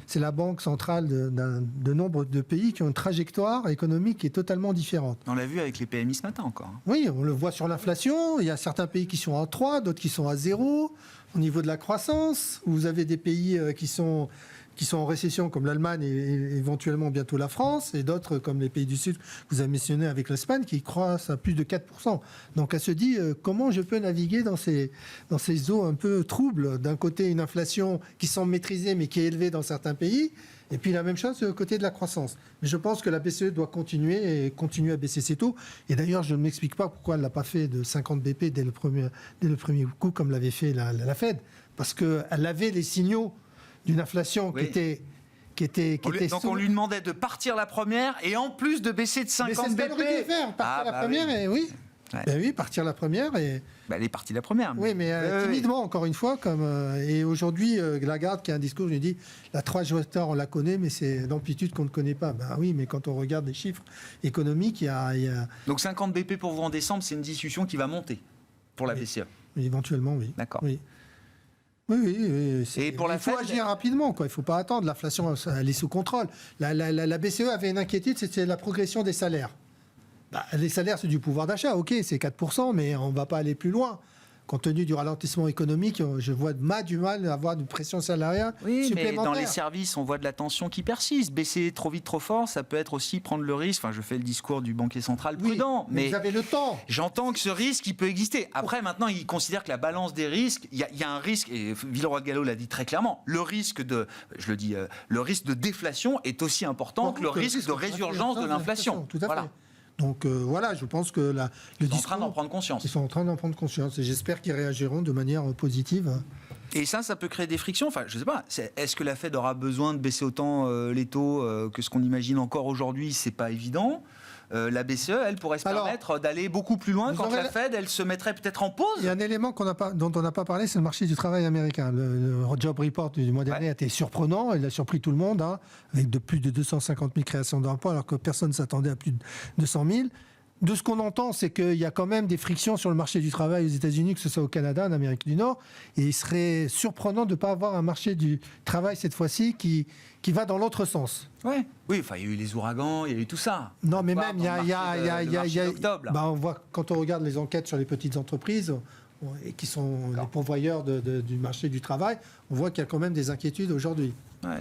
C'est la banque centrale de nombre de pays qui ont une trajectoire économique qui est totalement différente. On l'a vu avec les PMI ce matin encore. Oui, on le voit sur l'inflation. Il y a certains pays qui sont à 3, d'autres qui sont à 0. Au niveau de la croissance, vous avez des pays qui sont en récession comme l'Allemagne et éventuellement bientôt la France, et d'autres comme les pays du Sud que vous avez mentionné avec l'Espagne qui croissent à plus de 4%. Donc elle se dit comment je peux naviguer dans ces eaux un peu troubles. D'un côté une inflation qui semble maîtrisée mais qui est élevée dans certains pays, et puis la même chose du côté de la croissance. Mais je pense que la BCE doit continuer à baisser ses taux. Et d'ailleurs je ne m'explique pas pourquoi elle n'a pas fait de 50 BP dès le premier coup comme l'avait fait la Fed. Parce qu'elle avait les signaux d'une inflation qui était donc on lui demandait de partir la première et en plus de baisser de 50 BP. Partir la première, et oui. Ouais. Ben oui, partir la première et. Elle est partie la première. Oui, mais timidement, encore une fois. Et aujourd'hui, Lagarde, qui a un discours, je lui dis la trajectoire, on la connaît, mais c'est d'amplitude qu'on ne connaît pas. Ben oui, mais quand on regarde les chiffres économiques, il y a... Donc 50 BP pour vous en décembre, c'est une discussion qui va monter pour la BCE. Éventuellement, oui. D'accord. Oui. Oui. Et pour il faut agir rapidement, quoi. Il ne faut pas attendre. L'inflation, elle est sous contrôle. La BCE avait une inquiétude, c'était la progression des salaires. Les salaires, c'est du pouvoir d'achat. OK, c'est 4%, mais on ne va pas aller plus loin. Compte tenu du ralentissement économique, je vois du mal à avoir une pression salariale supplémentaire. Mais dans les services, on voit de la tension qui persiste. Baisser trop vite, trop fort, ça peut être aussi prendre le risque. Enfin, je fais le discours du banquier central prudent. Mais vous avez le temps. J'entends que ce risque, il peut exister. Après, maintenant, il considère que la balance des risques, il y a un risque, et Villeroy-de-Galhau l'a dit très clairement, le risque de déflation est aussi important que le risque de résurgence de l'inflation. Tout à fait. Donc voilà, je pense que ils sont en train d'en prendre conscience. Ils sont en train d'en prendre conscience et j'espère qu'ils réagiront de manière positive. Et ça peut créer des frictions. Enfin, je ne sais pas. Est-ce que la Fed aura besoin de baisser autant les taux que ce qu'on imagine encore aujourd'hui? C'est pas évident. La BCE, elle pourrait se permettre d'aller beaucoup plus loin quand la Fed, elle se mettrait peut-être en pause. Il y a un élément dont on n'a pas parlé, c'est le marché du travail américain. Le Job Report du mois dernier a été surprenant. Il a surpris tout le monde, avec plus de 250 000 créations d'emplois, alors que personne ne s'attendait à plus de 200 000. De ce qu'on entend, c'est qu'il y a quand même des frictions sur le marché du travail aux États-Unis, que ce soit au Canada, en Amérique du Nord. Et il serait surprenant de ne pas avoir un marché du travail cette fois-ci qui va dans l'autre sens. Oui, enfin, il y a eu les ouragans, il y a eu tout ça. Non, mais même, on voit, quand on regarde les enquêtes sur les petites entreprises, et qui sont les pourvoyeurs du marché du travail, on voit qu'il y a quand même des inquiétudes aujourd'hui. Ouais.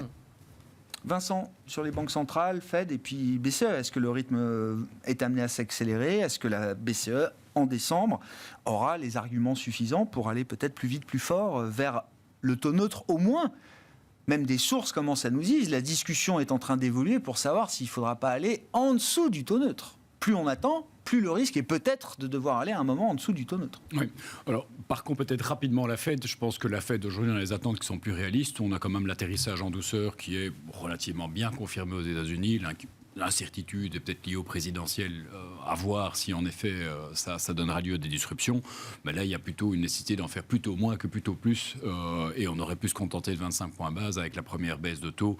Vincent, sur les banques centrales, Fed et puis BCE, est-ce que le rythme est amené à s'accélérer? Est-ce que la BCE, en décembre, aura les arguments suffisants pour aller peut-être plus vite, plus fort vers le taux neutre au moins? Même des sources commencent à nous dire, la discussion est en train d'évoluer pour savoir s'il ne faudra pas aller en dessous du taux neutre. Plus on attend, plus le risque est peut-être de devoir aller à un moment en dessous du taux neutre. Oui. Alors, par contre, peut-être rapidement la Fed. Je pense que la Fed, aujourd'hui, on a les attentes qui sont plus réalistes. On a quand même l'atterrissage en douceur qui est relativement bien confirmé aux États-Unis. L'incertitude est peut-être liée au présidentiel, à voir si en effet ça donnera lieu à des disruptions. Mais là, il y a plutôt une nécessité d'en faire plutôt moins que plutôt plus. Et on aurait pu se contenter de 25 points base avec la première baisse de taux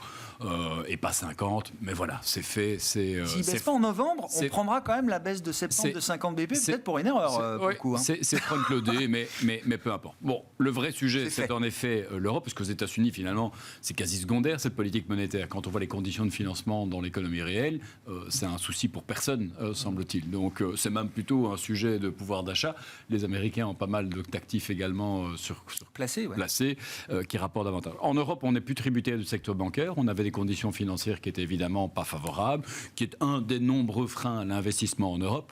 et pas 50. Mais voilà, c'est fait. S'il ne baisse pas en novembre, on prendra quand même la baisse de septembre de 50 BP, peut-être pour une erreur. Beaucoup, c'est front-loadé, mais peu importe. Bon, le vrai sujet, c'est en effet l'Europe, parce qu'aux États-Unis, finalement, c'est quasi secondaire, cette politique monétaire. Quand on voit les conditions de financement dans l'économie réelle, c'est un souci pour personne, semble-t-il. Donc c'est même plutôt un sujet de pouvoir d'achat. Les Américains ont pas mal d'actifs également placés, qui rapportent davantage. En Europe, on n'est plus tributaire du secteur bancaire. On avait des conditions financières qui étaient évidemment pas favorables, qui est un des nombreux freins à l'investissement en Europe.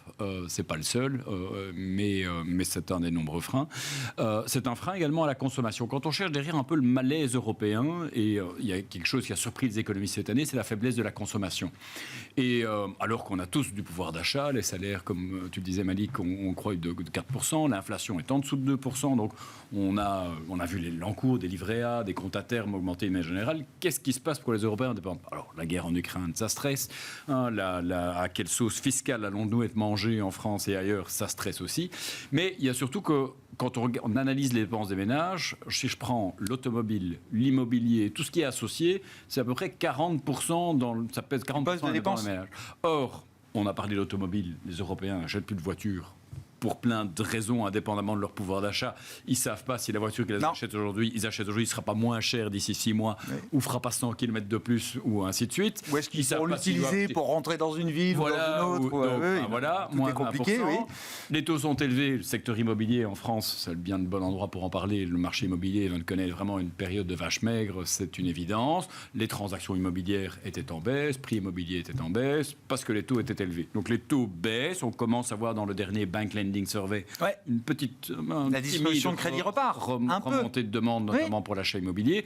C'est pas le seul, mais c'est un des nombreux freins. C'est un frein également à la consommation. Quand on cherche derrière un peu le malaise européen, et il y a quelque chose qui a surpris les économistes cette année, c'est la faiblesse de la consommation. Et alors qu'on a tous du pouvoir d'achat, les salaires, comme tu le disais Malik, on croit de 4%, l'inflation est en dessous de 2%, donc on a vu l'encours des livrets A, des comptes à terme augmenter de manière générale. Qu'est-ce qui se passe pour les Européens indépendants? Alors la guerre en Ukraine, ça stresse, à quelle sauce fiscale allons-nous être mangés en France et ailleurs, ça stresse aussi, mais il y a surtout que quand on analyse les dépenses des ménages, si je prends l'automobile, l'immobilier, tout ce qui est associé, c'est à peu près 40%, ça pèse 40% des dépenses des ménages. Or, On a parlé de l'automobile. Les Européens n'achètent plus de voitures pour plein de raisons, indépendamment de leur pouvoir d'achat. Ils ne savent pas si la voiture qu'ils achètent aujourd'hui, il ne sera pas moins cher d'ici 6 mois, ou fera pas 100 km de plus, ou ainsi de suite. Ou est-ce qu'ils vont l'utiliser pour rentrer dans une ville ou dans une autre Voilà, tout moins est compliqué. 1%. Oui. Les taux sont élevés. Le secteur immobilier en France, c'est bien de bon endroit pour en parler. Le marché immobilier connaît vraiment une période de vache maigre, c'est une évidence. Les transactions immobilières étaient en baisse, prix immobilier était en baisse, parce que les taux étaient élevés. Donc les taux baissent. On commence à voir dans le dernier Bank Lending Survey une petite la distribution de crédit repart, un peu. Remontée de demande, notamment pour l'achat immobilier.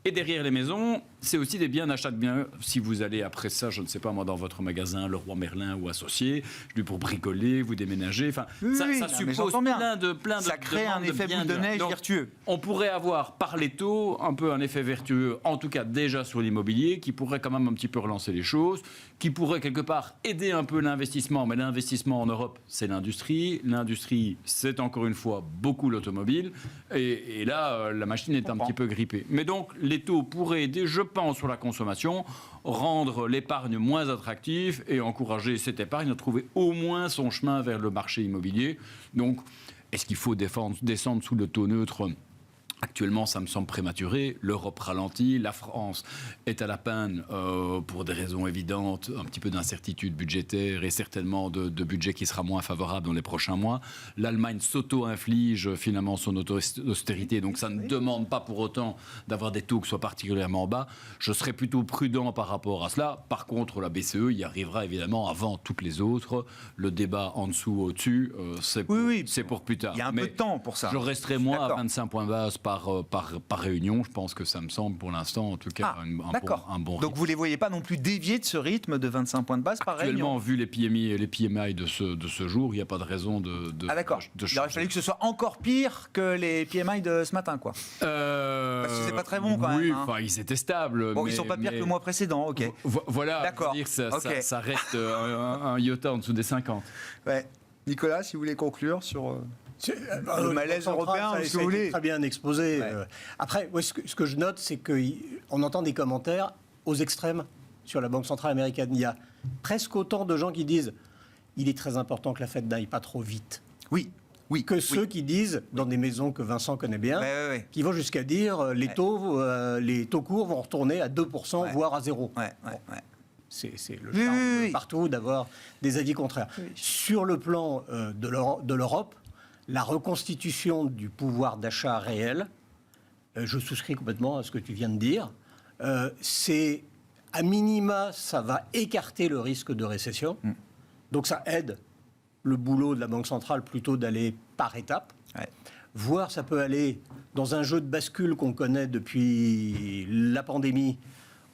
Et derrière les maisons, c'est aussi des biens d'achat de biens. Si vous allez après ça, je ne sais pas moi, dans votre magasin Leroy Merlin ou associé, pour bricoler, vous déménager. Enfin, ça suppose plein de ça crée un effet boule de neige vertueux. On pourrait avoir par les taux un peu un effet vertueux, en tout cas déjà sur l'immobilier, qui pourrait quand même un petit peu relancer les choses, qui pourrait quelque part aider un peu l'investissement. Mais l'investissement en Europe, c'est l'industrie. L'industrie, c'est encore une fois beaucoup l'automobile. Et là, la machine est un petit peu grippée. Mais donc, les taux pourraient aider, je pense, sur la consommation, rendre l'épargne moins attractive et encourager cette épargne à trouver au moins son chemin vers le marché immobilier. Donc, est-ce qu'il faut descendre sous le taux neutre ? Actuellement, ça me semble prématuré. L'Europe ralentit. La France est à la peine pour des raisons évidentes, un petit peu d'incertitude budgétaire et certainement de budget qui sera moins favorable dans les prochains mois. L'Allemagne s'auto-inflige finalement son austérité, donc ça ne demande pas pour autant d'avoir des taux qui soient particulièrement bas. Je serais plutôt prudent par rapport à cela. Par contre, la BCE y arrivera évidemment avant toutes les autres. Le débat en dessous, au-dessus, c'est pour plus tard. Il y a un peu de temps pour ça. Je resterai moins à 25 points de base par réunion. Je pense que ça me semble pour l'instant en tout cas un bon rythme. Donc vous ne les voyez pas non plus dévier de ce rythme de 25 points de base par réunion. Actuellement, vu les PMI de ce jour, il n'y a pas de raison de d'accord. Il aurait fallu que ce soit encore pire que les PMI de ce matin, quoi. Parce que c'est pas très bon quand même. Oui, ils étaient stables. Bon, ils sont pas pires que le mois précédent, ok. Voilà, d'accord. Je veux dire, ça reste un iota en dessous des 50. Ouais. Nicolas, si vous voulez conclure sur... le malaise européen, ça, ce que vous voulez. Très bien exposé. Ouais. Après, ce que je note, c'est qu'on entend des commentaires aux extrêmes sur la Banque centrale américaine. Il y a presque autant de gens qui disent il est très important que la Fed n'aille pas trop vite. Oui. Que ceux qui disent, dans des maisons que Vincent connaît bien, qui vont jusqu'à dire les taux courts vont retourner à 2%, voire à 0. C'est le charme partout d'avoir des avis contraires. Sur le plan de l'Europe, la reconstitution du pouvoir d'achat réel, je souscris complètement à ce que tu viens de dire, c'est, à minima, ça va écarter le risque de récession. Donc ça aide le boulot de la Banque centrale plutôt d'aller par étapes. Voire ça peut aller dans un jeu de bascule qu'on connaît depuis la pandémie.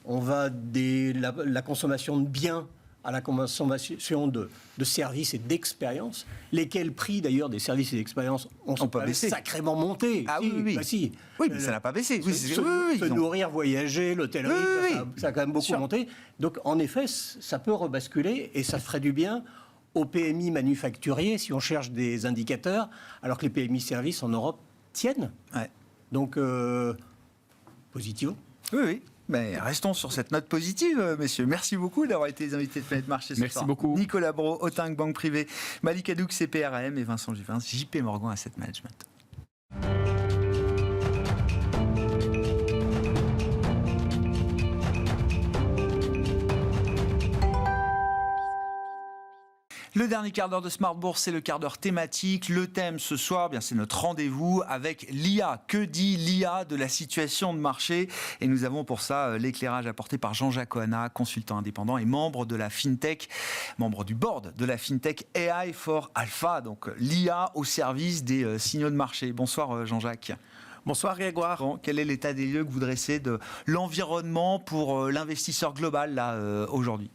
On va de la consommation de biens à la consommation de services et d'expériences, lesquels prix d'ailleurs des services et d'expériences ont sacrément monté. Ah si. Oui, mais ça n'a pas baissé. Se nourrir, voyager, l'hôtellerie, ça a quand même beaucoup monté. Donc en effet, ça peut rebasculer et ça ferait du bien au PMI manufacturier si on cherche des indicateurs, alors que les PMI services en Europe tiennent. Donc, positivement. Oui. Mais restons sur cette note positive, messieurs. Merci beaucoup d'avoir été les invités de Planète Marché ce soir. Merci beaucoup. Nicolas Brault, Autingue Banque Privée, Malik Hadouk, CPRM et Vincent Juvin, JP Morgan Asset Management. Le dernier quart d'heure de Smart Bourse, c'est le quart d'heure thématique. Le thème ce soir, c'est notre rendez-vous avec l'IA. Que dit l'IA de la situation de marché ? Et nous avons pour ça l'éclairage apporté par Jean-Jacques Ohana, consultant indépendant et membre de la FinTech, membre du board de la FinTech AI for Alpha. Donc l'IA au service des signaux de marché. Bonsoir Jean-Jacques. Bonsoir Grégoire. Bon, quel est l'état des lieux que vous dressez de l'environnement pour l'investisseur global là, aujourd'hui ?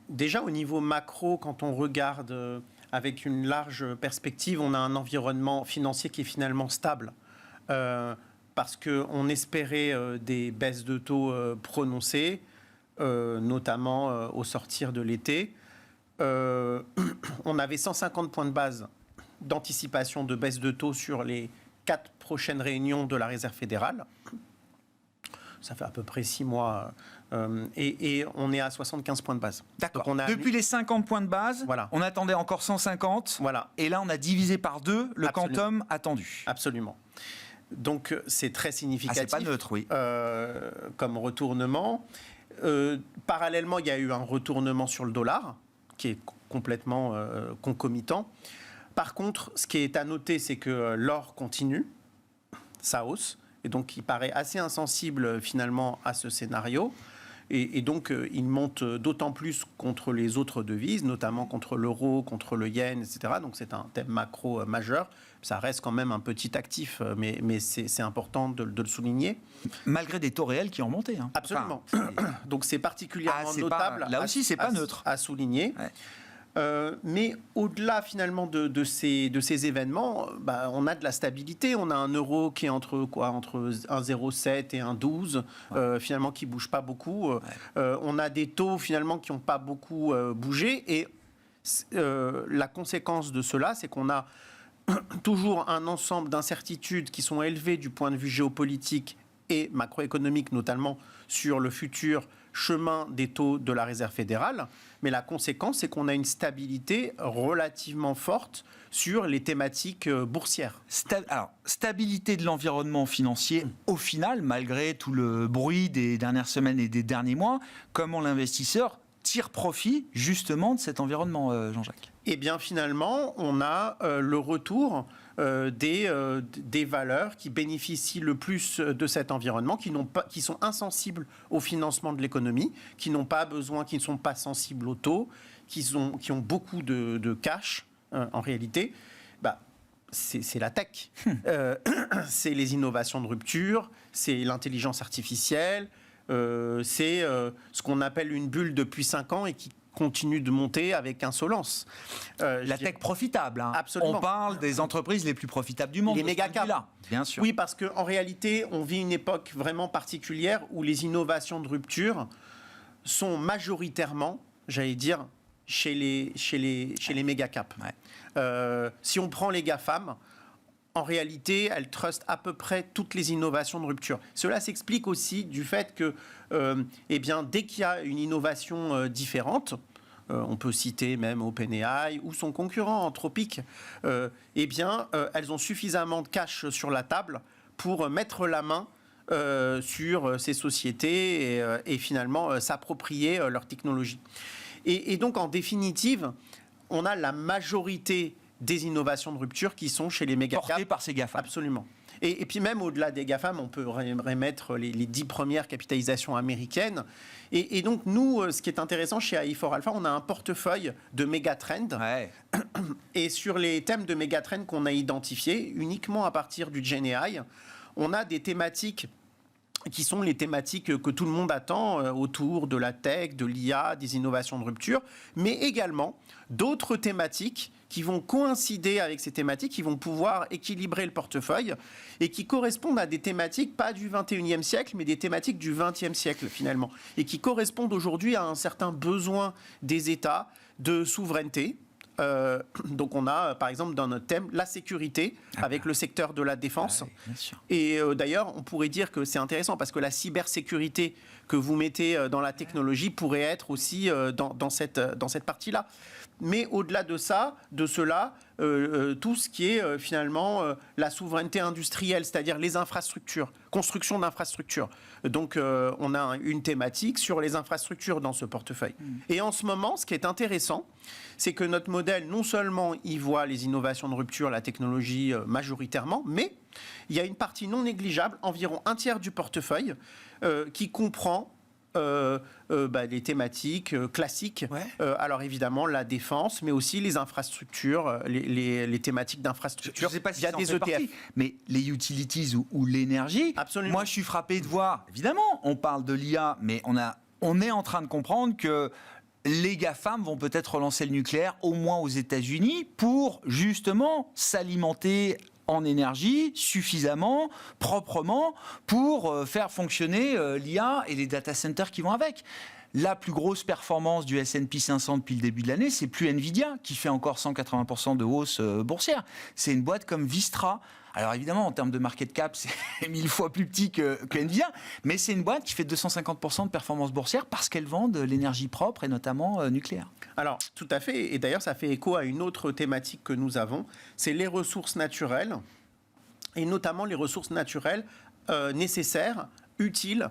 Déjà au niveau macro, quand on regarde avec une large perspective, on a un environnement financier qui est finalement stable. Parce qu'on espérait des baisses de taux prononcées, notamment au sortir de l'été. On avait 150 points de base d'anticipation de baisse de taux sur les 4 prochaines réunions de la Réserve fédérale. ça fait à peu près 6 mois, et on est à 75 points de base. D'accord. Donc, Depuis les 50 points de base, Voilà. on attendait encore 150. Voilà. Et là, on a divisé par 2 le Absolument. quantum attendu. Absolument. Donc, c'est très Ah, significatif. c'est pas neutre, oui. Comme retournement. Parallèlement, il y a eu un retournement sur le dollar, qui est complètement concomitant. Par contre, ce qui est à noter, c'est que l'or continue sa hausse, et donc il paraît assez insensible finalement à ce scénario. Et donc, il monte d'autant plus contre les autres devises, notamment contre l'euro, contre le yen, etc. Donc, c'est un thème macro majeur. Ça reste quand même un petit actif, mais c'est important de le souligner. Malgré des taux réels qui ont monté. Hein. Absolument. Enfin, Donc, c'est particulièrement c'est notable. là aussi, c'est pas neutre. À souligner. Ouais. Mais au-delà finalement de ces événements, on a de la stabilité. On a un euro qui est entre 1,07 et 1,12, finalement qui bouge pas beaucoup. On a des taux finalement qui n'ont pas beaucoup bougé. Et la conséquence de cela, c'est qu'on a toujours un ensemble d'incertitudes qui sont élevées du point de vue géopolitique et macroéconomique, notamment sur le futur chemin des taux de la Réserve fédérale. Mais la conséquence, c'est qu'on a une stabilité relativement forte sur les thématiques boursières. Alors, stabilité de l'environnement financier, au final, malgré tout le bruit des dernières semaines et des derniers mois, comment l'investisseur tire profit justement de cet environnement, Jean-Jacques? Eh bien, finalement, on a le retour des valeurs qui bénéficient le plus de cet environnement, qui sont insensibles au financement de l'économie, qui n'ont pas besoin, qui ne sont pas sensibles aux taux, qui ont beaucoup de cash, en réalité. C'est la tech, c'est les innovations de rupture, c'est l'intelligence artificielle, c'est ce qu'on appelle une bulle depuis 5 ans et qui continue de monter avec insolence. La tech profitable. Hein. Absolument. On parle des entreprises les plus profitables du monde. Les méga caps. Bien sûr. Oui, parce qu'en réalité, on vit une époque vraiment particulière où les innovations de rupture sont majoritairement, j'allais dire, chez les méga caps. Ouais. Si on prend les GAFAM, en réalité, elles trustent à peu près toutes les innovations de rupture. Cela s'explique aussi du fait que, dès qu'il y a une innovation différente, on peut citer même OpenAI ou son concurrent Anthropic, elles ont suffisamment de cash sur la table pour mettre la main sur ces sociétés et finalement s'approprier leur technologie. Et donc, en définitive, on a la majorité des innovations de rupture qui sont chez les méga-caps. Portées par ces GAFAM. Absolument. Et puis même au-delà des GAFAM, on peut remettre les 10 premières capitalisations américaines. Et donc nous, ce qui est intéressant chez AI4 Alpha, on a un portefeuille de méga-trends. Ouais. Et sur les thèmes de méga-trends qu'on a identifiés, uniquement à partir du GenAI, on a des thématiques qui sont les thématiques que tout le monde attend autour de la tech, de l'IA, des innovations de rupture, mais également d'autres thématiques qui vont coïncider avec ces thématiques, qui vont pouvoir équilibrer le portefeuille et qui correspondent à des thématiques pas du 21e siècle, mais des thématiques du 20e siècle finalement, et qui correspondent aujourd'hui à un certain besoin des États de souveraineté. Donc on a par exemple dans notre thème la sécurité avec le secteur de la défense. Bien sûr. Et d'ailleurs on pourrait dire que c'est intéressant parce que la cybersécurité que vous mettez dans la technologie pourrait être aussi dans cette partie-là. Mais au-delà de ça, de cela, tout ce qui est finalement la souveraineté industrielle, c'est-à-dire les infrastructures, construction d'infrastructures. Donc on a une thématique sur les infrastructures dans ce portefeuille. Et en ce moment, ce qui est intéressant, c'est que notre modèle, non seulement il voit les innovations de rupture, la technologie majoritairement, mais il y a une partie non négligeable, environ un tiers du portefeuille, qui comprend les thématiques classiques. Ouais. Alors évidemment la défense, mais aussi les infrastructures, les thématiques d'infrastructure. Je ne sais pas si il y a des ETF. Partie, mais les utilities ou l'énergie. Absolument. Moi, je suis frappé de voir. Évidemment, on parle de l'IA, mais on est en train de comprendre que les GAFAM vont peut-être relancer le nucléaire, au moins aux États-Unis, pour justement s'alimenter en énergie suffisamment, proprement, pour faire fonctionner l'IA et les data centers qui vont avec. La plus grosse performance du S&P 500 depuis le début de l'année, c'est plus Nvidia, qui fait encore 180% de hausse boursière. C'est une boîte comme Vistra. Alors évidemment, en termes de market cap, c'est 1000 fois plus petit que Nvidia, mais c'est une boîte qui fait 250% de performance boursière parce qu'elle vend de l'énergie propre et notamment nucléaire. Alors, tout à fait. Et d'ailleurs, ça fait écho à une autre thématique que nous avons, c'est les ressources naturelles, et notamment les ressources naturelles nécessaires, utiles,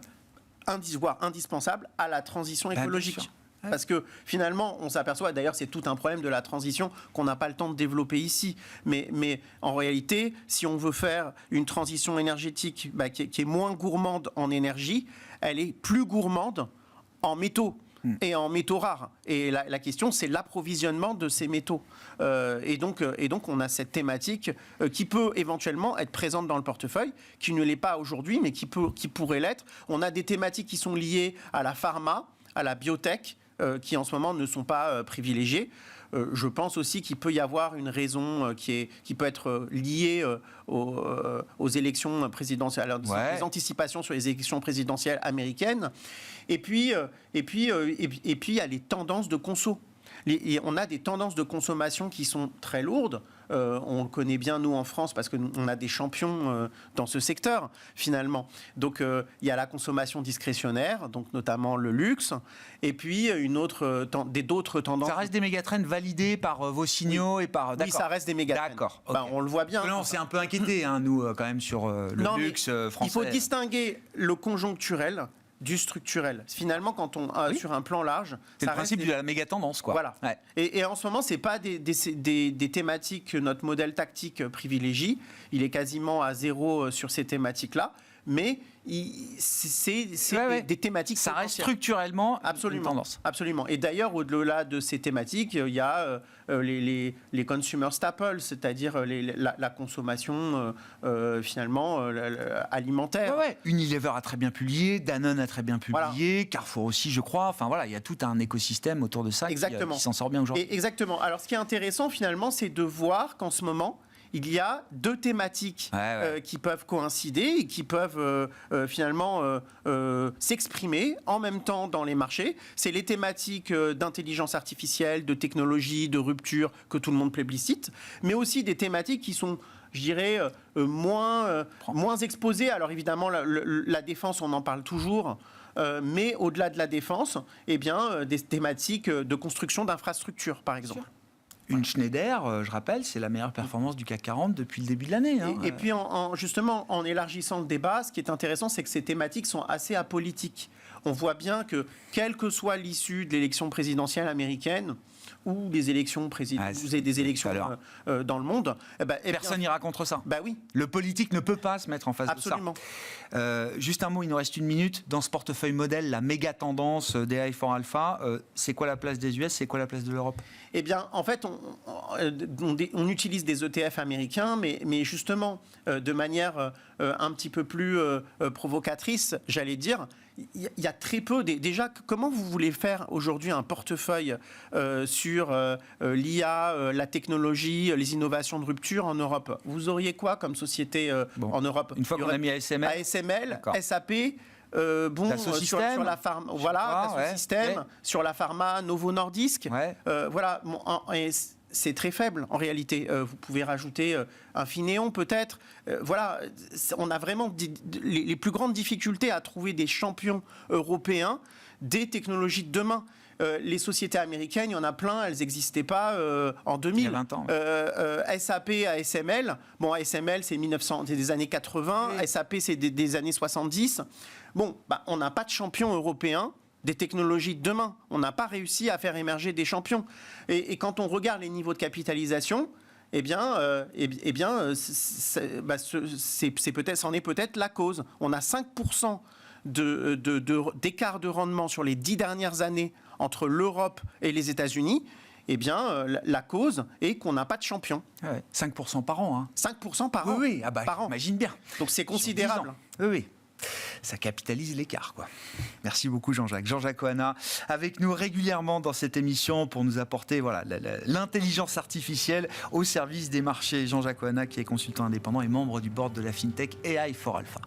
voire indispensables à la transition écologique. Bien sûr. Parce que finalement, on s'aperçoit, d'ailleurs c'est tout un problème de la transition qu'on n'a pas le temps de développer ici, mais en réalité, si on veut faire une transition énergétique qui est moins gourmande en énergie, elle est plus gourmande en métaux. Et en métaux rares. Et la question, c'est l'approvisionnement de ces métaux. Et donc, on a cette thématique qui peut éventuellement être présente dans le portefeuille, qui ne l'est pas aujourd'hui, mais qui pourrait l'être. On a des thématiques qui sont liées à la pharma, à la biotech, qui en ce moment ne sont pas privilégiées. Je pense aussi qu'il peut y avoir une raison qui peut être liée aux élections présidentielles, aux anticipations sur les élections présidentielles américaines. Et puis, il y a les tendances de conso. On a des tendances de consommation qui sont très lourdes. On le connaît bien, nous, en France, parce qu'on a des champions dans ce secteur, finalement. Donc, il y a la consommation discrétionnaire, donc notamment le luxe, et puis d'autres tendances. Ça reste des mégatrends validés par vos signaux et par... Oui, ça reste des mégatrends. D'accord. Okay. On le voit bien. Là, on s'est un peu inquiété, nous, quand même, sur le luxe français. Il faut distinguer le conjoncturel du structurel. Finalement, quand on sur un plan large, c'est le principe de la méga tendance, quoi. Voilà. Ouais. Et en ce moment, c'est pas des thématiques que notre modèle tactique privilégie. Il est quasiment à zéro sur ces thématiques-là, mais c'est des thématiques. Ça reste structurellement absolument, une tendance. Absolument. Et d'ailleurs, au-delà de ces thématiques, il y a les consumer staples, c'est-à-dire la consommation finalement alimentaire. Ouais. Unilever a très bien publié, Danone a très bien publié, voilà. Carrefour aussi, je crois. Enfin voilà, il y a tout un écosystème autour de ça qui s'en sort bien aujourd'hui. Exactement. Alors, ce qui est intéressant finalement, c'est de voir qu'en ce moment, il y a deux thématiques qui peuvent coïncider et qui peuvent finalement s'exprimer en même temps dans les marchés. C'est les thématiques d'intelligence artificielle, de technologie, de rupture que tout le monde plébiscite, mais aussi des thématiques qui sont, je dirais, moins exposées. Alors évidemment, la défense, on en parle toujours. Mais au-delà de la défense, des thématiques de construction d'infrastructures, par exemple. Une Schneider, je rappelle, c'est la meilleure performance du CAC 40 depuis le début de l'année. Et puis, justement, en élargissant le débat, ce qui est intéressant, c'est que ces thématiques sont assez apolitiques. On voit bien que, quelle que soit l'issue de l'élection présidentielle américaine ou des élections dans le monde, personne n'ira contre ça. Oui. Le politique ne peut pas se mettre en face Absolument. de ça. Juste un mot, il nous reste 1 minute. Dans ce portefeuille modèle, la méga tendance des AI4 Alpha, c'est quoi la place des US, c'est quoi la place de l'Europe ? Eh bien, en fait, on utilise des ETF américains, mais justement, de manière un petit peu plus provocatrice, j'allais dire, il y a très peu. Déjà, comment vous voulez faire aujourd'hui un portefeuille sur l'IA, la technologie, les innovations de rupture en Europe ? Vous auriez quoi comme société en Europe ? Une fois qu'on a mis ASML, SAP. Sur la pharma, sur la pharma, Novo Nordisk, c'est très faible en réalité. Vous pouvez rajouter Infineon peut-être. On a vraiment les plus grandes difficultés à trouver des champions européens des technologies de demain. Les sociétés américaines, il y en a plein, elles n'existaient pas en 2000. Il y a 20 ans. SAP, ASML, ASML c'est des années 80, oui. SAP c'est des années 70. On n'a pas de champion européen des technologies de demain. On n'a pas réussi à faire émerger des champions. Et quand on regarde les niveaux de capitalisation, c'en est peut-être la cause. On a 5% d'écart de rendement sur les 10 dernières années entre l'Europe et les États-Unis. La cause est qu'on n'a pas de champion. 5% par an. 5% par an. Oui, par an. Imagine bien. Donc c'est considérable. Oui. Ça capitalise l'écart, quoi. Merci beaucoup, Jean-Jacques. Jean-Jacques Oana, avec nous régulièrement dans cette émission pour nous apporter l'intelligence artificielle au service des marchés. Jean-Jacques Oana, qui est consultant indépendant et membre du board de la FinTech AI4 Alpha.